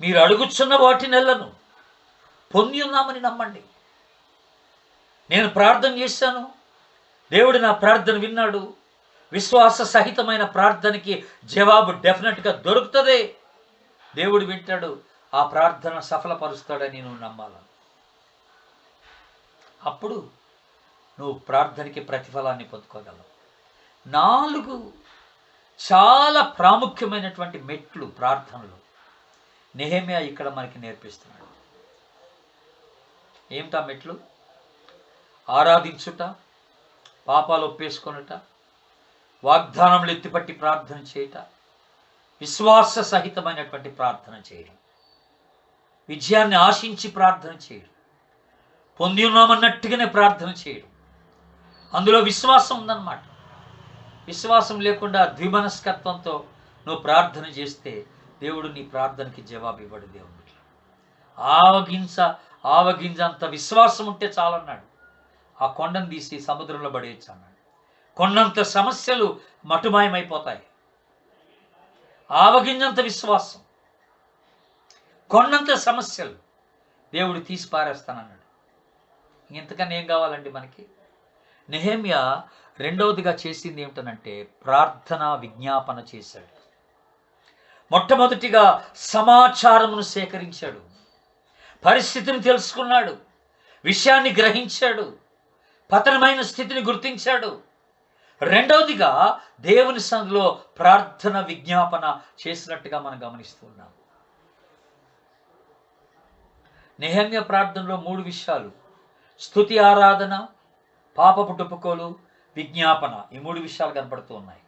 మీరు అడుగుచున్న వాటినెల్లను పొంది ఉన్నామని నమ్మండి. నేను ప్రార్థన చేశాను, దేవుడు నా ప్రార్థన విన్నాడు. విశ్వాస సహితమైన ప్రార్థనకి జవాబు డెఫినెట్గా దొరుకుతుంది. దేవుడు వింటాడు, ఆ ప్రార్థన సఫలపరుస్తాడని నువ్వు నమ్మాలి. అప్పుడు నువ్వు ప్రార్థనకి ప్రతిఫలాన్ని పొందుకోగలవు. 4 చాలా ప్రాముఖ్యమైనటువంటి మెట్లు ప్రార్థనలు నెహెమ్యా ఇక్కడ మనకి నేర్పిస్తున్నాడు. ఏమిటా మెట్లు? ఆరాధించుట, పాపాలు ఒప్పేసుకొనుట, వాగ్దానములు ఎత్తిపట్టి ప్రార్థన చేయుట, విశ్వాస సహితమైనటువంటి ప్రార్థన చేయడం, విజయాన్ని ఆశించి ప్రార్థన చేయడం, పొంది ఉన్నామన్నట్టుగానే ప్రార్థన చేయడం, అందులో విశ్వాసం ఉందన్నమాట. విశ్వాసం లేకుండా ద్విమనస్కత్వంతో నువ్వు ప్రార్థన చేస్తే దేవుడు నీ ప్రార్థనకి జవాబు ఇవ్వడు. దేవుడు ఆవగింజ అంత విశ్వాసం ఉంటే చాలన్నాడు. ఆ కొండను తీసి సముద్రంలో పడేయచ్చు అన్నాడు. కొండంత సమస్యలు మటుమాయమైపోతాయి. ఆవగింజంత విశ్వాసం, కొండంత సమస్యలు దేవుడు తీసి పారేస్తానన్నాడు. ఇంతకన్నా ఏం కావాలండి మనకి? నెహెమ్యా రెండవదిగా చేసింది ఏమిటనంటే ప్రార్థన విజ్ఞాపన చేశాడు. మొట్టమొదటిగా సమాచారమును సేకరించాడు, పరిస్థితిని తెలుసుకున్నాడు, విషయాన్ని గ్రహించాడు, పతనమైన స్థితిని గుర్తించాడు. రెండవదిగా దేవుని సన్నిధిలో ప్రార్థన విజ్ఞాపన చేసినట్టుగా మనం గమనిస్తున్నాం. నెహెమ్యా ప్రార్థనలో 3 విషయాలు: స్తుతి, ఆరాధన, పాపపు ఒప్పుకోలు, విజ్ఞాపన. ఈ 3 విషయాలు కనపడుతూ ఉన్నాయి.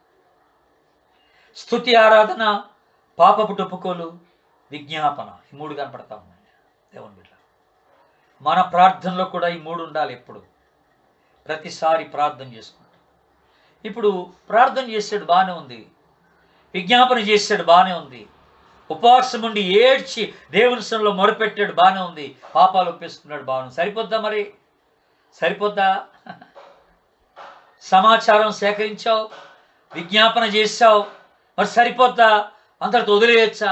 స్తుతి, ఆరాధన, పాపపు ఒప్పుకోలు, విజ్ఞాపన. ఈ 3 కనపడతా ఉన్నాయి. దేవుని బిడ్డ, మన ప్రార్థనలో కూడా ఈ 3 ఉండాలి. ఎప్పుడు ప్రతిసారి ప్రార్థన చేసుకుంటాం. ఇప్పుడు ప్రార్థన చేసాడు, బాగానే ఉంది. విజ్ఞాపన చేసాడు, బాగానే ఉంది. ఉపవాసం ఉండి ఏడ్చి దేవుని సన్నిధిలో మొరపెట్టాడు, బాగానే ఉంది. పాపాలు ఒప్పేసుకున్నాడు, బాగానే. సరిపోద్దా? మరి సరిపోద్దా? సమాచారం సేకరించావు, విజ్ఞాపన చేశావు, మరి సరిపోద్దా? అంతటితో వదిలేయచ్చా?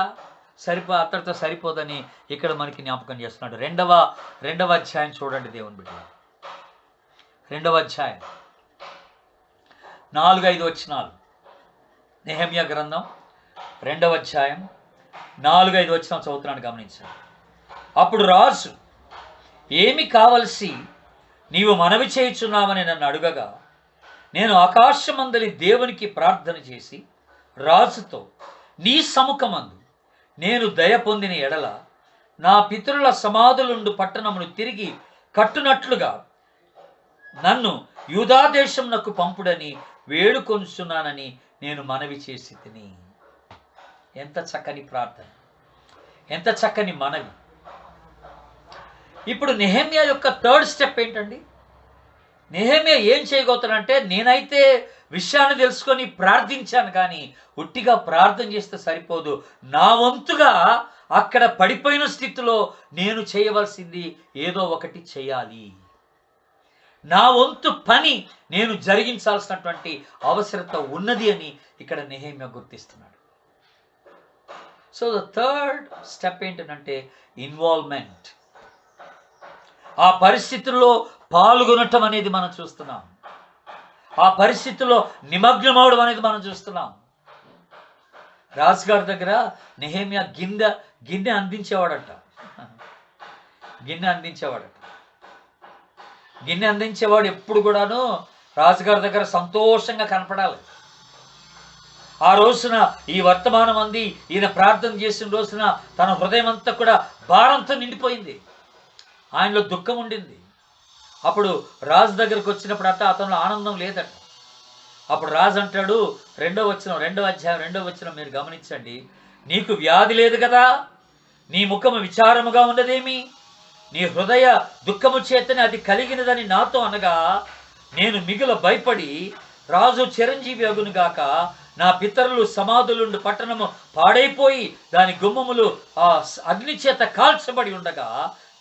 అంతటితో సరిపోదని ఇక్కడ మనకి జ్ఞాపకం చేస్తున్నాడు. రెండవ అధ్యాయం చూడండి దేవుని బిడ్డ. 2వ అధ్యాయం 4-5 వచనాలు. నెహెమ్యా గ్రంథం 2వ అధ్యాయం 4-5 వచనాలు చదువుతున్నాను, గమనించండి. అప్పుడు రాజు, ఏమి కావలసి నీవు మనవి చేయుచున్నావని నన్ను అడుగగా, నేను ఆకాశమందలి దేవునికి ప్రార్థన చేసి రాజుతో, నీ సముఖమందు నేను దయ పొందిన ఎడల నా పితరుల సమాధులుండు పట్టణమును తిరిగి కట్టునట్లుగా నన్ను యూదా దేశమునకు పంపుడని వేడుకొనుచున్నానని నేను మనవి చేసి తిని. ఎంత చక్కని ప్రార్థన, ఎంత చక్కని మనవి. ఇప్పుడు నెహెమ్యా యొక్క 3rd స్టెప్ ఏంటండి? నెహెమ్యా ఏం చేయగలుగుతాడంటే, నేనైతే విషయాన్ని తెలుసుకొని ప్రార్థించాను, కానీ ఒట్టిగా ప్రార్థన చేస్తే సరిపోదు. నా వంతుగా అక్కడ పడిపోయిన స్థితిలో నేను చేయవలసింది ఏదో ఒకటి చేయాలి. నా వంతు పని నేను జరిగించాల్సినటువంటి అవసరత ఉన్నది అని ఇక్కడ నెహెమ్యా గుర్తిస్తున్నాడు. సో ద 3rd స్టెప్ ఏంటంటే ఇన్వాల్వ్మెంట్. ఆ పరిస్థితుల్లో పాల్గొనటం అనేది మనం చూస్తున్నాం. ఆ పరిస్థితుల్లో నిమగ్నమవడం అనేది మనం చూస్తున్నాం. రాజుగారి దగ్గర నెహెమ్యా గిన్నె అందించేవాడట. గిన్నె అందించేవాడు ఎప్పుడు కూడాను రాజుగారి దగ్గర సంతోషంగా కనపడాలి. ఆ రోజున ఈ వర్తమానం అంది ఈయన ప్రార్థన చేసిన రోజున తన హృదయం అంతా కూడా భారంతో నిండిపోయింది. ఆయనలో దుఃఖం ఉండింది. అప్పుడు రాజు దగ్గరకు వచ్చినప్పుడు అతనిలో ఆనందం లేదట. అప్పుడు రాజు అంటాడు, 2వ అధ్యాయం 2వ వచనం మీరు గమనించండి. నీకు వ్యాధి లేదు కదా, నీ ముఖము విచారముగా ఉన్నదేమి, నీ హృదయ దుఃఖము చేతనే అది కలిగినదని నాతో అనగా, నేను మిగుల భయపడి రాజు చిరంజీవి అగునుగాక, నా పితరులు సమాధులుండు పట్టణము పాడైపోయి దాని గుమ్మములు ఆ అగ్ని చేత కాల్చబడి ఉండగా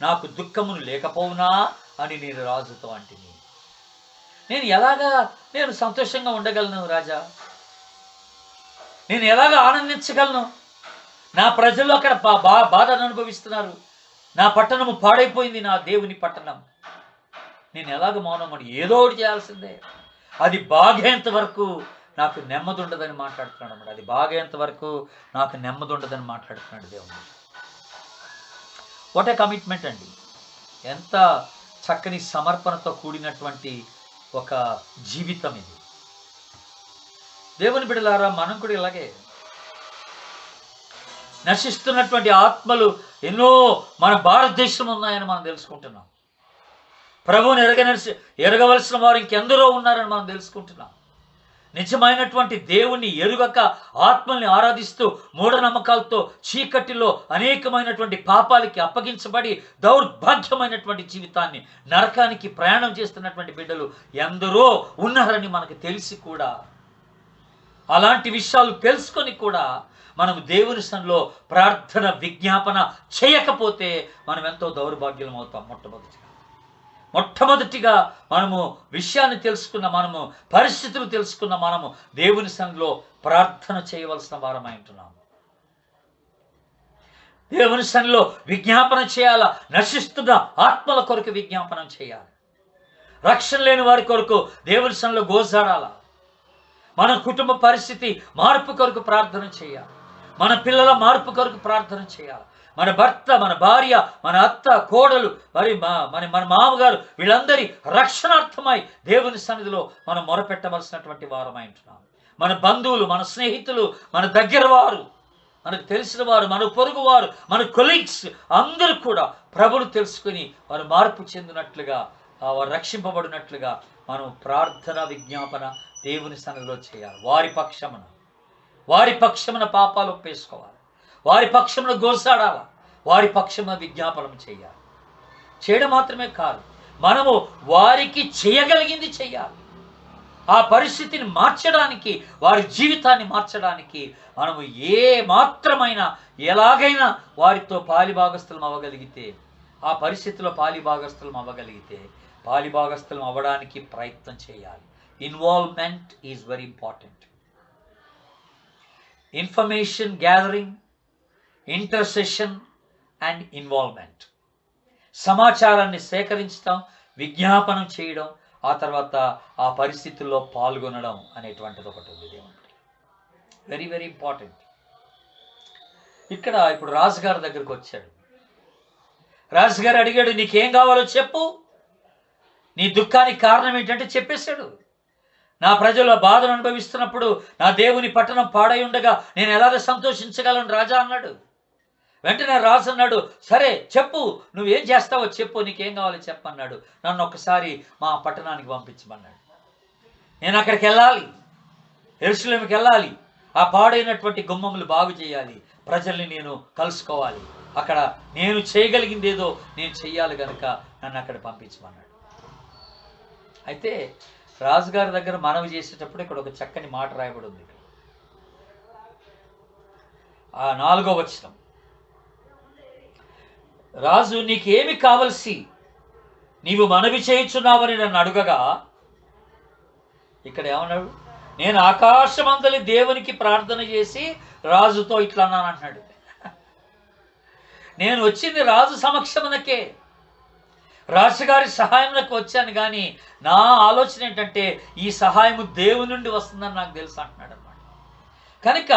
నాకు దుఃఖమును లేకపోవునా అని నేను రాజుతో అంటిని. నేను సంతోషంగా ఉండగలను రాజా? నేను ఎలాగ ఆనందించగలను? నా ప్రజలు అక్కడ బాధను అనుభవిస్తున్నారు. నా పట్టణము పాడైపోయింది, నా దేవుని పట్టణం. నేను ఎలాగ మౌనమని ఏదో ఒకటి చేయాల్సిందే. అది బాగేంత వరకు నాకు నెమ్మది ఉండదని మాట్లాడుతున్నాడు అన్నమాట. అది బాగేంత వరకు నాకు నెమ్మది ఉండదని మాట్లాడుతున్నాడు దేవుడు. వాట్ ఏ కమిట్మెంట్ అండి! ఎంత చక్కని సమర్పణతో కూడినటువంటి ఒక జీవితం ఇది. దేవుని బిడ్డలారా, మనం కూడా ఇలాగే నశిస్తున్నటువంటి ఆత్మలు ఎన్నో మన భారతదేశంలో ఉన్నాయని మనం తెలుసుకుంటున్నాం. ప్రభువుని ఎరగవలసిన వారు ఇంకెందరో ఉన్నారని మనం తెలుసుకుంటున్నాం. నిజమైనటువంటి దేవుణ్ణి ఎరుగక ఆత్మల్ని ఆరాధిస్తూ మూఢనమ్మకాలతో చీకటిలో అనేకమైనటువంటి పాపాలకి అప్పగించబడి దౌర్భాగ్యమైనటువంటి జీవితాన్ని నరకానికి ప్రయాణం చేస్తున్నటువంటి బిడ్డలు ఎందరో ఉన్నారని మనకు తెలిసి కూడా, అలాంటి విషయాలు తెలుసుకొని కూడా మనం దేవుని సన్నిధిలో ప్రార్థన విజ్ఞాపన చేయకపోతే మనం ఎంతో దౌర్భాగ్యం అవుతాం. మొట్టమొదటిగా మనము విషయాన్ని తెలుసుకున్న, మనము పరిస్థితులు తెలుసుకున్న మనము దేవుని సన్నిధిలో ప్రార్థన చేయవలసిన వారమై ఉంటున్నాము. దేవుని సన్నిధిలో విజ్ఞాపన చేయాలా, నశిస్తున్న ఆత్మల కొరకు విజ్ఞాపనం చేయాలి. రక్షణ లేని వారి కొరకు దేవుని సన్నిధిలో గోజాడాలా. మన కుటుంబ పరిస్థితి మార్పు కొరకు ప్రార్థన చేయాలి. మన పిల్లల మార్పు కొరకు ప్రార్థన చేయాలి. మన భర్త, మన భార్య, మన అత్త, కోడలు, మన మామగారు వీళ్ళందరి రక్షణార్థమై దేవుని సన్నిధిలో మనం మొరపెట్టవలసినటువంటి వారమై ఉంటున్నాం. మన బంధువులు, మన స్నేహితులు, మన దగ్గర వారు, మనకు తెలిసిన వారు, మన పొరుగు వారు, మన కొలీగ్స్ అందరూ కూడా ప్రభువును తెలుసుకుని వారు మార్పు చెందినట్లుగా, వారు రక్షింపబడినట్లుగా మనం ప్రార్థన విజ్ఞాపన దేవుని సన్నిధిలో చేయాలి. వారి పక్షమున పాపాలు ఒప్పేసుకోవాలి. వారి పక్షమున గోసాడాలి. వారి పక్షమున విజ్ఞాపనం చేయాలి. చేయడం మాత్రమే కాదు, మనము వారికి చేయగలిగింది చేయాలి. ఆ పరిస్థితిని మార్చడానికి, వారి జీవితాన్ని మార్చడానికి మనము ఏ మాత్రమైనా ఎలాగైనా వారితో పాలిభాగస్థులం అవ్వగలిగితే, ఆ పరిస్థితిలో పాలిభాగస్థులం అవ్వడానికి ప్రయత్నం చేయాలి. Involvement is very important. Information gathering, intercession and involvement. సమాచారాన్ని సేకరించడం, విజ్ఞాపనం చేయడం, ఆ తర్వాత ఆ పరిస్థితుల్లో పాల్గొనడం అనేటువంటిది ఒకటి ఉంది. Very very important. ఇప్పుడు రాజుగారి దగ్గరకు వచ్చాడు. రాజుగారు అడిగాడు, నీకేం కావాలో చెప్పు, నీ దుఃఖానికి కారణం ఏంటంటే చెప్పేశాడు. నా ప్రజలు బాధను అనుభవిస్తున్నప్పుడు నా దేవుని పట్టణం పాడై ఉండగా నేను ఎలాగ సంతోషించగలను రాజా అన్నాడు. వెంటనే రాజు అన్నాడు, సరే చెప్పు, నువ్వేం చేస్తావో చెప్పు, నీకేం కావాలో చెప్పన్నాడు. నన్ను ఒక్కసారి మా పట్టణానికి పంపించమన్నాడు. నేను అక్కడికి వెళ్ళాలి, యెరూషలేముకి వెళ్ళాలి, ఆ పాడైనటువంటి గుమ్మములు బాగు చేయాలి, ప్రజల్ని నేను కలుసుకోవాలి, అక్కడ నేను చేయగలిగింది ఏదో నేను చెయ్యాలి కనుక నన్ను అక్కడ పంపించమన్నాడు. అయితే రాజుగారి దగ్గర మనవి చేసేటప్పుడు ఇక్కడ ఒక చక్కని మాట రాయబడి ఉంది. ఆ 4వ వచనం, రాజు నీకేమి కావలసి నీవు మనవి చేయుచున్నావని నన్ను అడుగగా, ఇక్కడ ఏమన్నాడు, నేను ఆకాశమందలి దేవునికి ప్రార్థన చేసి రాజుతో ఇట్లా అన్నాను అంటున్నాడు. నేను వచ్చింది రాజు సమక్షమునకే, రాజుగారి సహాయంలోకి వచ్చాను, కానీ నా ఆలోచన ఏంటంటే ఈ సహాయము దేవుని నుండి వస్తుందని నాకు తెలుసు అంటున్నాడు అన్నమాట. కనుక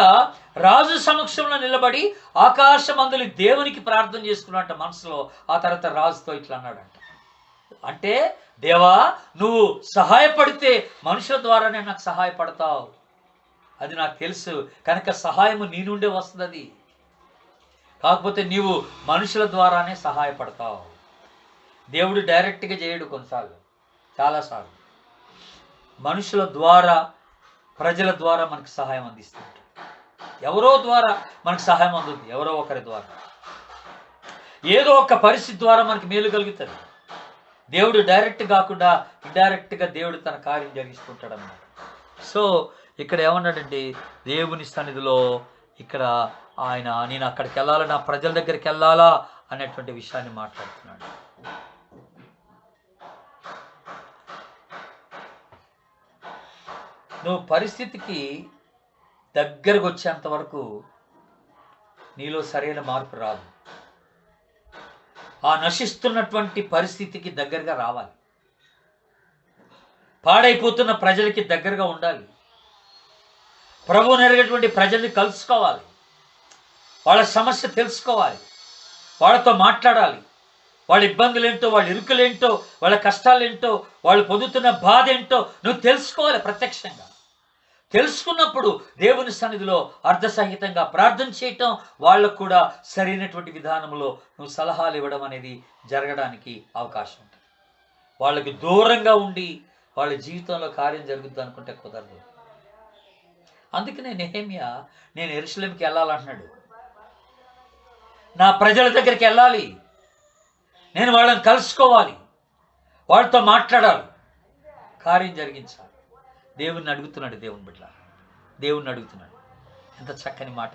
రాజు సమక్షంలో నిలబడి ఆకాశమందలి దేవునికి ప్రార్థన చేసుకున్నట్ట మనసులో. ఆ తర్వాత రాజుతో ఇట్లా అన్నాడంట, అంటే దేవా నువ్వు సహాయపడితే మనుషుల ద్వారానే నాకు సహాయపడతావు, అది నాకు తెలుసు, కనుక సహాయము నీ నుండే వస్తుంది, కాకపోతే నీవు మనుషుల ద్వారానే సహాయపడతావు. దేవుడు డైరెక్ట్గా చేయడు, కొన్నిసార్లు, చాలాసార్లు మనుషుల ద్వారా, ప్రజల ద్వారా మనకు సహాయం అందిస్తుంటాడు. ఎవరో ద్వారా మనకు సహాయం అందుతుంది, ఎవరో ఒకరి ద్వారా, ఏదో ఒక పరిస్థితి ద్వారా మనకి మేలు కలుగుతుంది. దేవుడు డైరెక్ట్ కాకుండా ఇండైరెక్ట్గా దేవుడు తన కార్యం జరిగిస్తుంటాడు అన్నమాట. సో ఇక్కడ ఏమన్నాడంటే, దేవుని సన్నిధిలో ఇక్కడ ఆయన నేను అక్కడికి వెళ్ళాలా, నా ప్రజల దగ్గరికి వెళ్ళాలా అనేటువంటి విషయాన్ని మాట్లాడుతున్నాడు. నువ్వు పరిస్థితికి దగ్గరకు వచ్చేంత వరకు నీలో సరైన మార్పు రాదు. ఆ నశిస్తున్నటువంటి పరిస్థితికి దగ్గరగా రావాలి, పాడైపోతున్న ప్రజలకి దగ్గరగా ఉండాలి, ప్రభువు నెరగేటువంటి ప్రజల్ని కలుసుకోవాలి, వాళ్ళ సమస్య తెలుసుకోవాలి, వాళ్ళతో మాట్లాడాలి, వాళ్ళ ఇబ్బందులు ఏంటో, వాళ్ళ ఇరుకులేంటో, వాళ్ళ కష్టాలు ఏంటో, వాళ్ళు పొందుతున్న బాధ ఏంటో నువ్వు తెలుసుకోవాలి. ప్రత్యక్షంగా తెలుసుకున్నప్పుడు దేవుని సన్నిధిలో అర్థసహితంగా ప్రార్థన చేయటం, వాళ్ళకు కూడా సరైనటువంటి విధానంలో నువ్వు సలహాలు ఇవ్వడం అనేది జరగడానికి అవకాశం ఉంటుంది. వాళ్ళకి దూరంగా ఉండి వాళ్ళ జీవితంలో కార్యం జరుగుద్ది అనుకుంటే కుదరదు. అందుకనే నెహెమ్యా నేను యెరూషలేముకి వెళ్ళాలంటున్నాడు. నా ప్రజల దగ్గరికి వెళ్ళాలి, నేను వాళ్ళని కలుసుకోవాలి, వాళ్ళతో మాట్లాడాలి, కార్యం జరిగించాలి. దేవుణ్ణి అడుగుతున్నాడు. దేవుని బిడ్డ దేవుణ్ణి అడుగుతున్నాడు. ఎంత చక్కని మాట,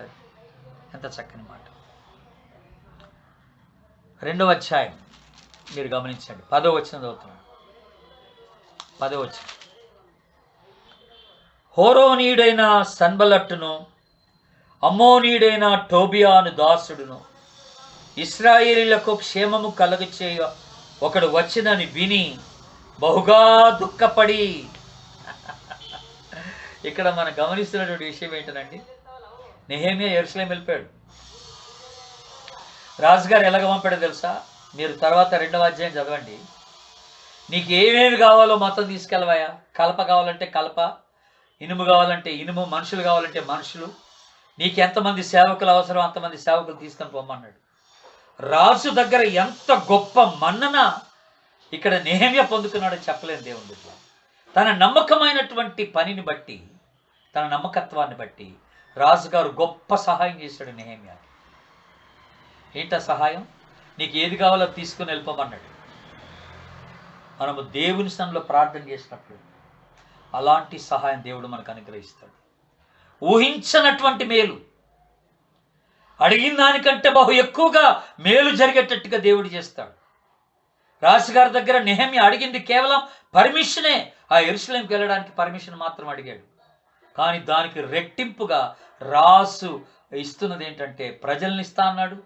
ఎంత చక్కని మాట. 2వ అధ్యాయం మీరు గమనించండి. 10వ వచనం చదువుతున్నాడు. 10వ వచనం. హోరోనీయుడైన సన్బల్లట్టును, అమ్మోనీయుడైన టోబియాను దాసుడును, ఇశ్రాయేలీలకు క్షేమము కలుగచేయ ఒకడు వచ్చినని విని బహుగా దుఃఖపడి. ఇక్కడ మనం గమనిస్తున్నటువంటి విషయం ఏంటనండి, నెహెమ్యా యెరూషలేము వెళ్ళిపోయాడు. రాజుగారు ఎలాగ పంపాడో తెలుసా? మీరు తర్వాత 2వ అధ్యాయం చదవండి. నీకు ఏమేమి కావాలో మొత్తం తీసుకెళ్ళవయా. కలప కావాలంటే కలప, ఇనుము కావాలంటే ఇనుము, మనుషులు కావాలంటే మనుషులు, నీకు ఎంతమంది సేవకులు అవసరం అంతమంది సేవకులు తీసుకొని పొమ్మన్నాడు. రాజు దగ్గర ఎంత గొప్ప మన్నన ఇక్కడ నెహెమ్యా పొందుకున్నాడని చెప్పలేని దేవుని బిడ్డ. తన నమ్మకమైనటువంటి పనిని బట్టి, తన నమ్మకత్వాన్ని బట్టి రాజుగారు గొప్ప సహాయం చేశాడు నెహెమ్యాకి. ఏంటా సహాయం? నీకు ఏది కావాలో తీసుకుని వెళ్ళిపోమన్నాడు. మనము దేవుని సన్నిధిలో ప్రార్థన చేసినప్పుడు అలాంటి సహాయం దేవుడు మనకు అనుగ్రహిస్తాడు. ఊహించనటువంటి మేలు, అడిగిన దానికంటే బహు ఎక్కువగా మేలు జరిగేటట్టుగా దేవుడు చేస్తాడు. రాజుగారి దగ్గర నెహెమ్యా అడిగింది కేవలం పర్మిషనే. ఆ యెరూషలేముకి వెళ్ళడానికి పర్మిషన్ మాత్రం అడిగాడు. కానీ దానికి రెట్టింపుగా రాజు ఇస్తున్నది ఏంటంటే ప్రజల్ని ఇస్తా అన్నాడు,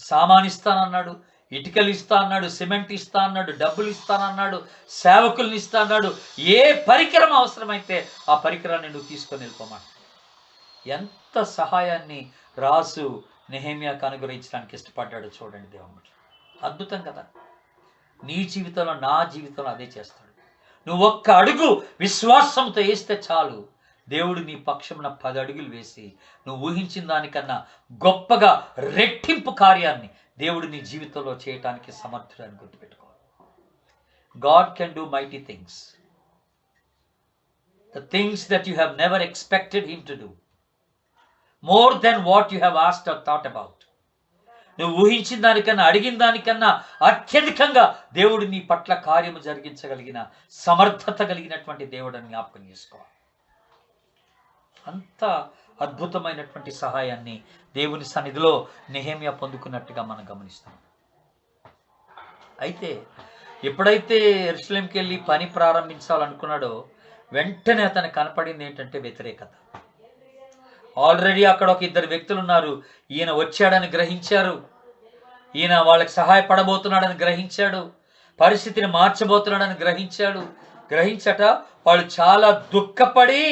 సామాన్ ఇస్తానన్నాడు, ఇటుకలు ఇస్తా అన్నాడు, సిమెంట్ ఇస్తా అన్నాడు, డబ్బులు ఇస్తానన్నాడు, సేవకుల్ని ఇస్తా అన్నాడు. ఏ పరికరం అవసరమైతే ఆ పరికరాన్ని నువ్వు తీసుకొని వెళ్ళిపోమన్నాడు. ఎంత సహాయాన్ని రాజు నెహెమ్యాకు అనుగ్రహించడానికి ఇష్టపడ్డాడు చూడండి దేవుడు. అద్భుతం కదా. నీ జీవితంలో, నా జీవితంలో అదే చేస్తాడు. నువ్వు ఒక్క అడుగు విశ్వాసంతో వేస్తే చాలు, దేవుడు నీ పక్షమున 10 అడుగులు వేసి నువ్వు ఊహించిన దానికన్నా గొప్పగా రెట్టింపు కార్యాన్ని దేవుడు నీ జీవితంలో చేయటానికి సమర్థుడని గుర్తుపెట్టుకో. God can do mighty things, the things that you have never expected him to do, more than what you have asked or thought about. నువ్వు ఊహించిన దానికన్నా, అడిగిన దానికన్నా అత్యధికంగా దేవుడు నీ పట్ల కార్యము జరిగించగలిగిన సమర్థత కలిగినటువంటి దేవుడిని జ్ఞాపకం చేసుకోవాలి. అంత అద్భుతమైనటువంటి సహాయాన్ని దేవుని సన్నిధిలో నెహెమ్యా పొందుకున్నట్టుగా మనం గమనిస్తాం. అయితే ఎప్పుడైతే యెరూషలేముకి వెళ్ళి పని ప్రారంభించాలనుకున్నాడో వెంటనే అతను కనపడింది ఏంటంటే వ్యతిరేకత. ఆల్రెడీ అక్కడ ఒక 2 వ్యక్తులు ఉన్నారు. ఈయన వచ్చాడని గ్రహించారు, ఈయన వాళ్ళకి సహాయపడబోతున్నాడని గ్రహించాడు, పరిస్థితిని మార్చబోతున్నాడని గ్రహించట వాళ్ళు చాలా దుఃఖపడి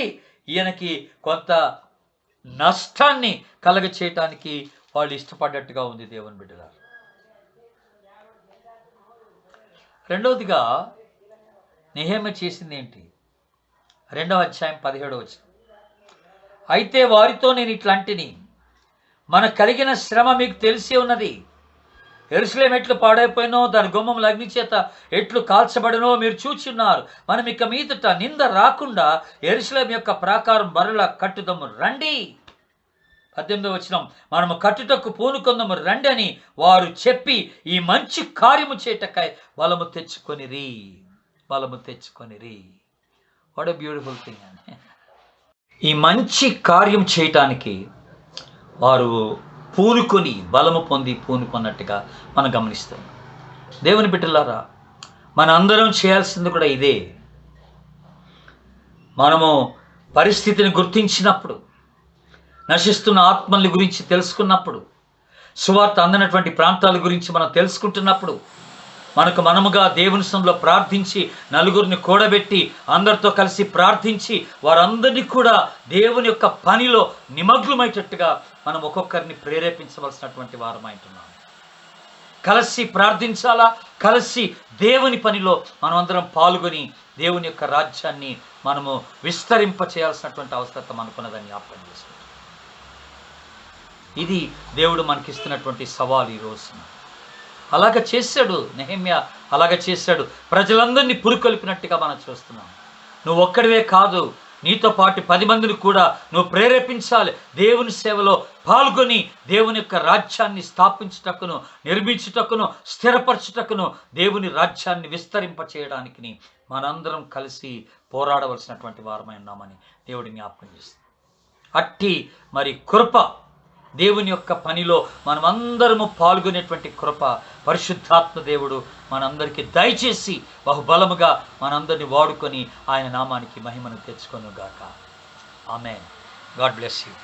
ఈయనకి కొంత నష్టాన్ని కలగ చేయటానికి వాళ్ళు ఇష్టపడ్డట్టుగా ఉంది దేవుని బిడ్డలారా. రెండవదిగా నెహెమ్యా చేసింది ఏంటి? 2వ అధ్యాయం 17వ వచనం. అయితే వారితో నేను ఇట్లాంటిని, మనకు కలిగిన శ్రమ మీకు తెలిసి ఉన్నది. యెరూషలేము ఎట్లు పాడైపోయినో, దాని గుమ్మములు అగ్ని చేత ఎట్లు కాల్చబడినో మీరు చూచున్నారు. మనం ఇక మీదట నింద రాకుండా యెరూషలేము యొక్క ప్రాకారం బరుల కట్టుదము రండి. 18వ వచనం. మనము కట్టుటకు పూనుకొందము రండి అని వారు చెప్పి ఈ మంచి కార్యము చేయటకై బలము తెచ్చుకొనిరి. వాట్ ఎ బ్యూటిఫుల్ థింగ్ అని. ఈ మంచి కార్యం చేయటానికి వారు పూనుకొని బలము పొంది పూనుకున్నట్టుగా మనం గమనిస్తాం. దేవుని బిడ్డలారా, మన అందరం చేయాల్సింది కూడా ఇదే. మనము పరిస్థితిని గుర్తించినప్పుడు, నశిస్తున్న ఆత్మల గురించి తెలుసుకున్నప్పుడు, సువార్త అందినటువంటి ప్రాంతాల గురించి మనం తెలుసుకుంటున్నప్పుడు, మనముగా దేవుని సన్నిధిలో ప్రార్థించి, నలుగురిని కూడబెట్టి, అందరితో కలిసి ప్రార్థించి, వారందరినీ కూడా దేవుని యొక్క పనిలో నిమగ్నమయ్యేటట్టుగా మనం ఒక్కొక్కరిని ప్రేరేపించవలసినటువంటి వారమైంటున్నాం. కలిసి ప్రార్థించాలా, కలిసి దేవుని పనిలో మనం అందరం పాల్గొని దేవుని యొక్క రాజ్యాన్ని మనము విస్తరింప చేయాల్సినటువంటి అవసరం మనకున్నదని జ్ఞాపకం చేసుకుంటాం. ఇది దేవుడు మనకిస్తున్నటువంటి సవాలు ఈ రోజున. అలాగ చేశాడు నెహెమ్యా. అలాగ చేశాడు. ప్రజలందరినీ పురుకొల్పినట్టుగా మనం చూస్తున్నాం. నువ్వు ఒక్కడివే కాదు, నీతో పాటు 10 మందిని కూడా నువ్వు ప్రేరేపించాలి. దేవుని సేవలో పాల్గొని దేవుని యొక్క రాజ్యాన్ని స్థాపించుటకును, నిర్మించుటకును, స్థిరపరచుటకును, దేవుని రాజ్యాన్ని విస్తరింప చేయడానికి మనందరం కలిసి పోరాడవలసినటువంటి వారమై ఉన్నామని దేవుడి జ్ఞాపకం చేస్తుంది. అట్టి మరి కృప, దేవుని యొక్క పనిలో మనమందరము పాల్గొనేటువంటి కృప పరిశుద్ధాత్మ దేవుడు మనందరికీ దయచేసి బహుబలముగా మనందరినీ వాడుకొని ఆయన నామానికి మహిమను తెచ్చుకొనుగాక. ఆమేన్. God bless you.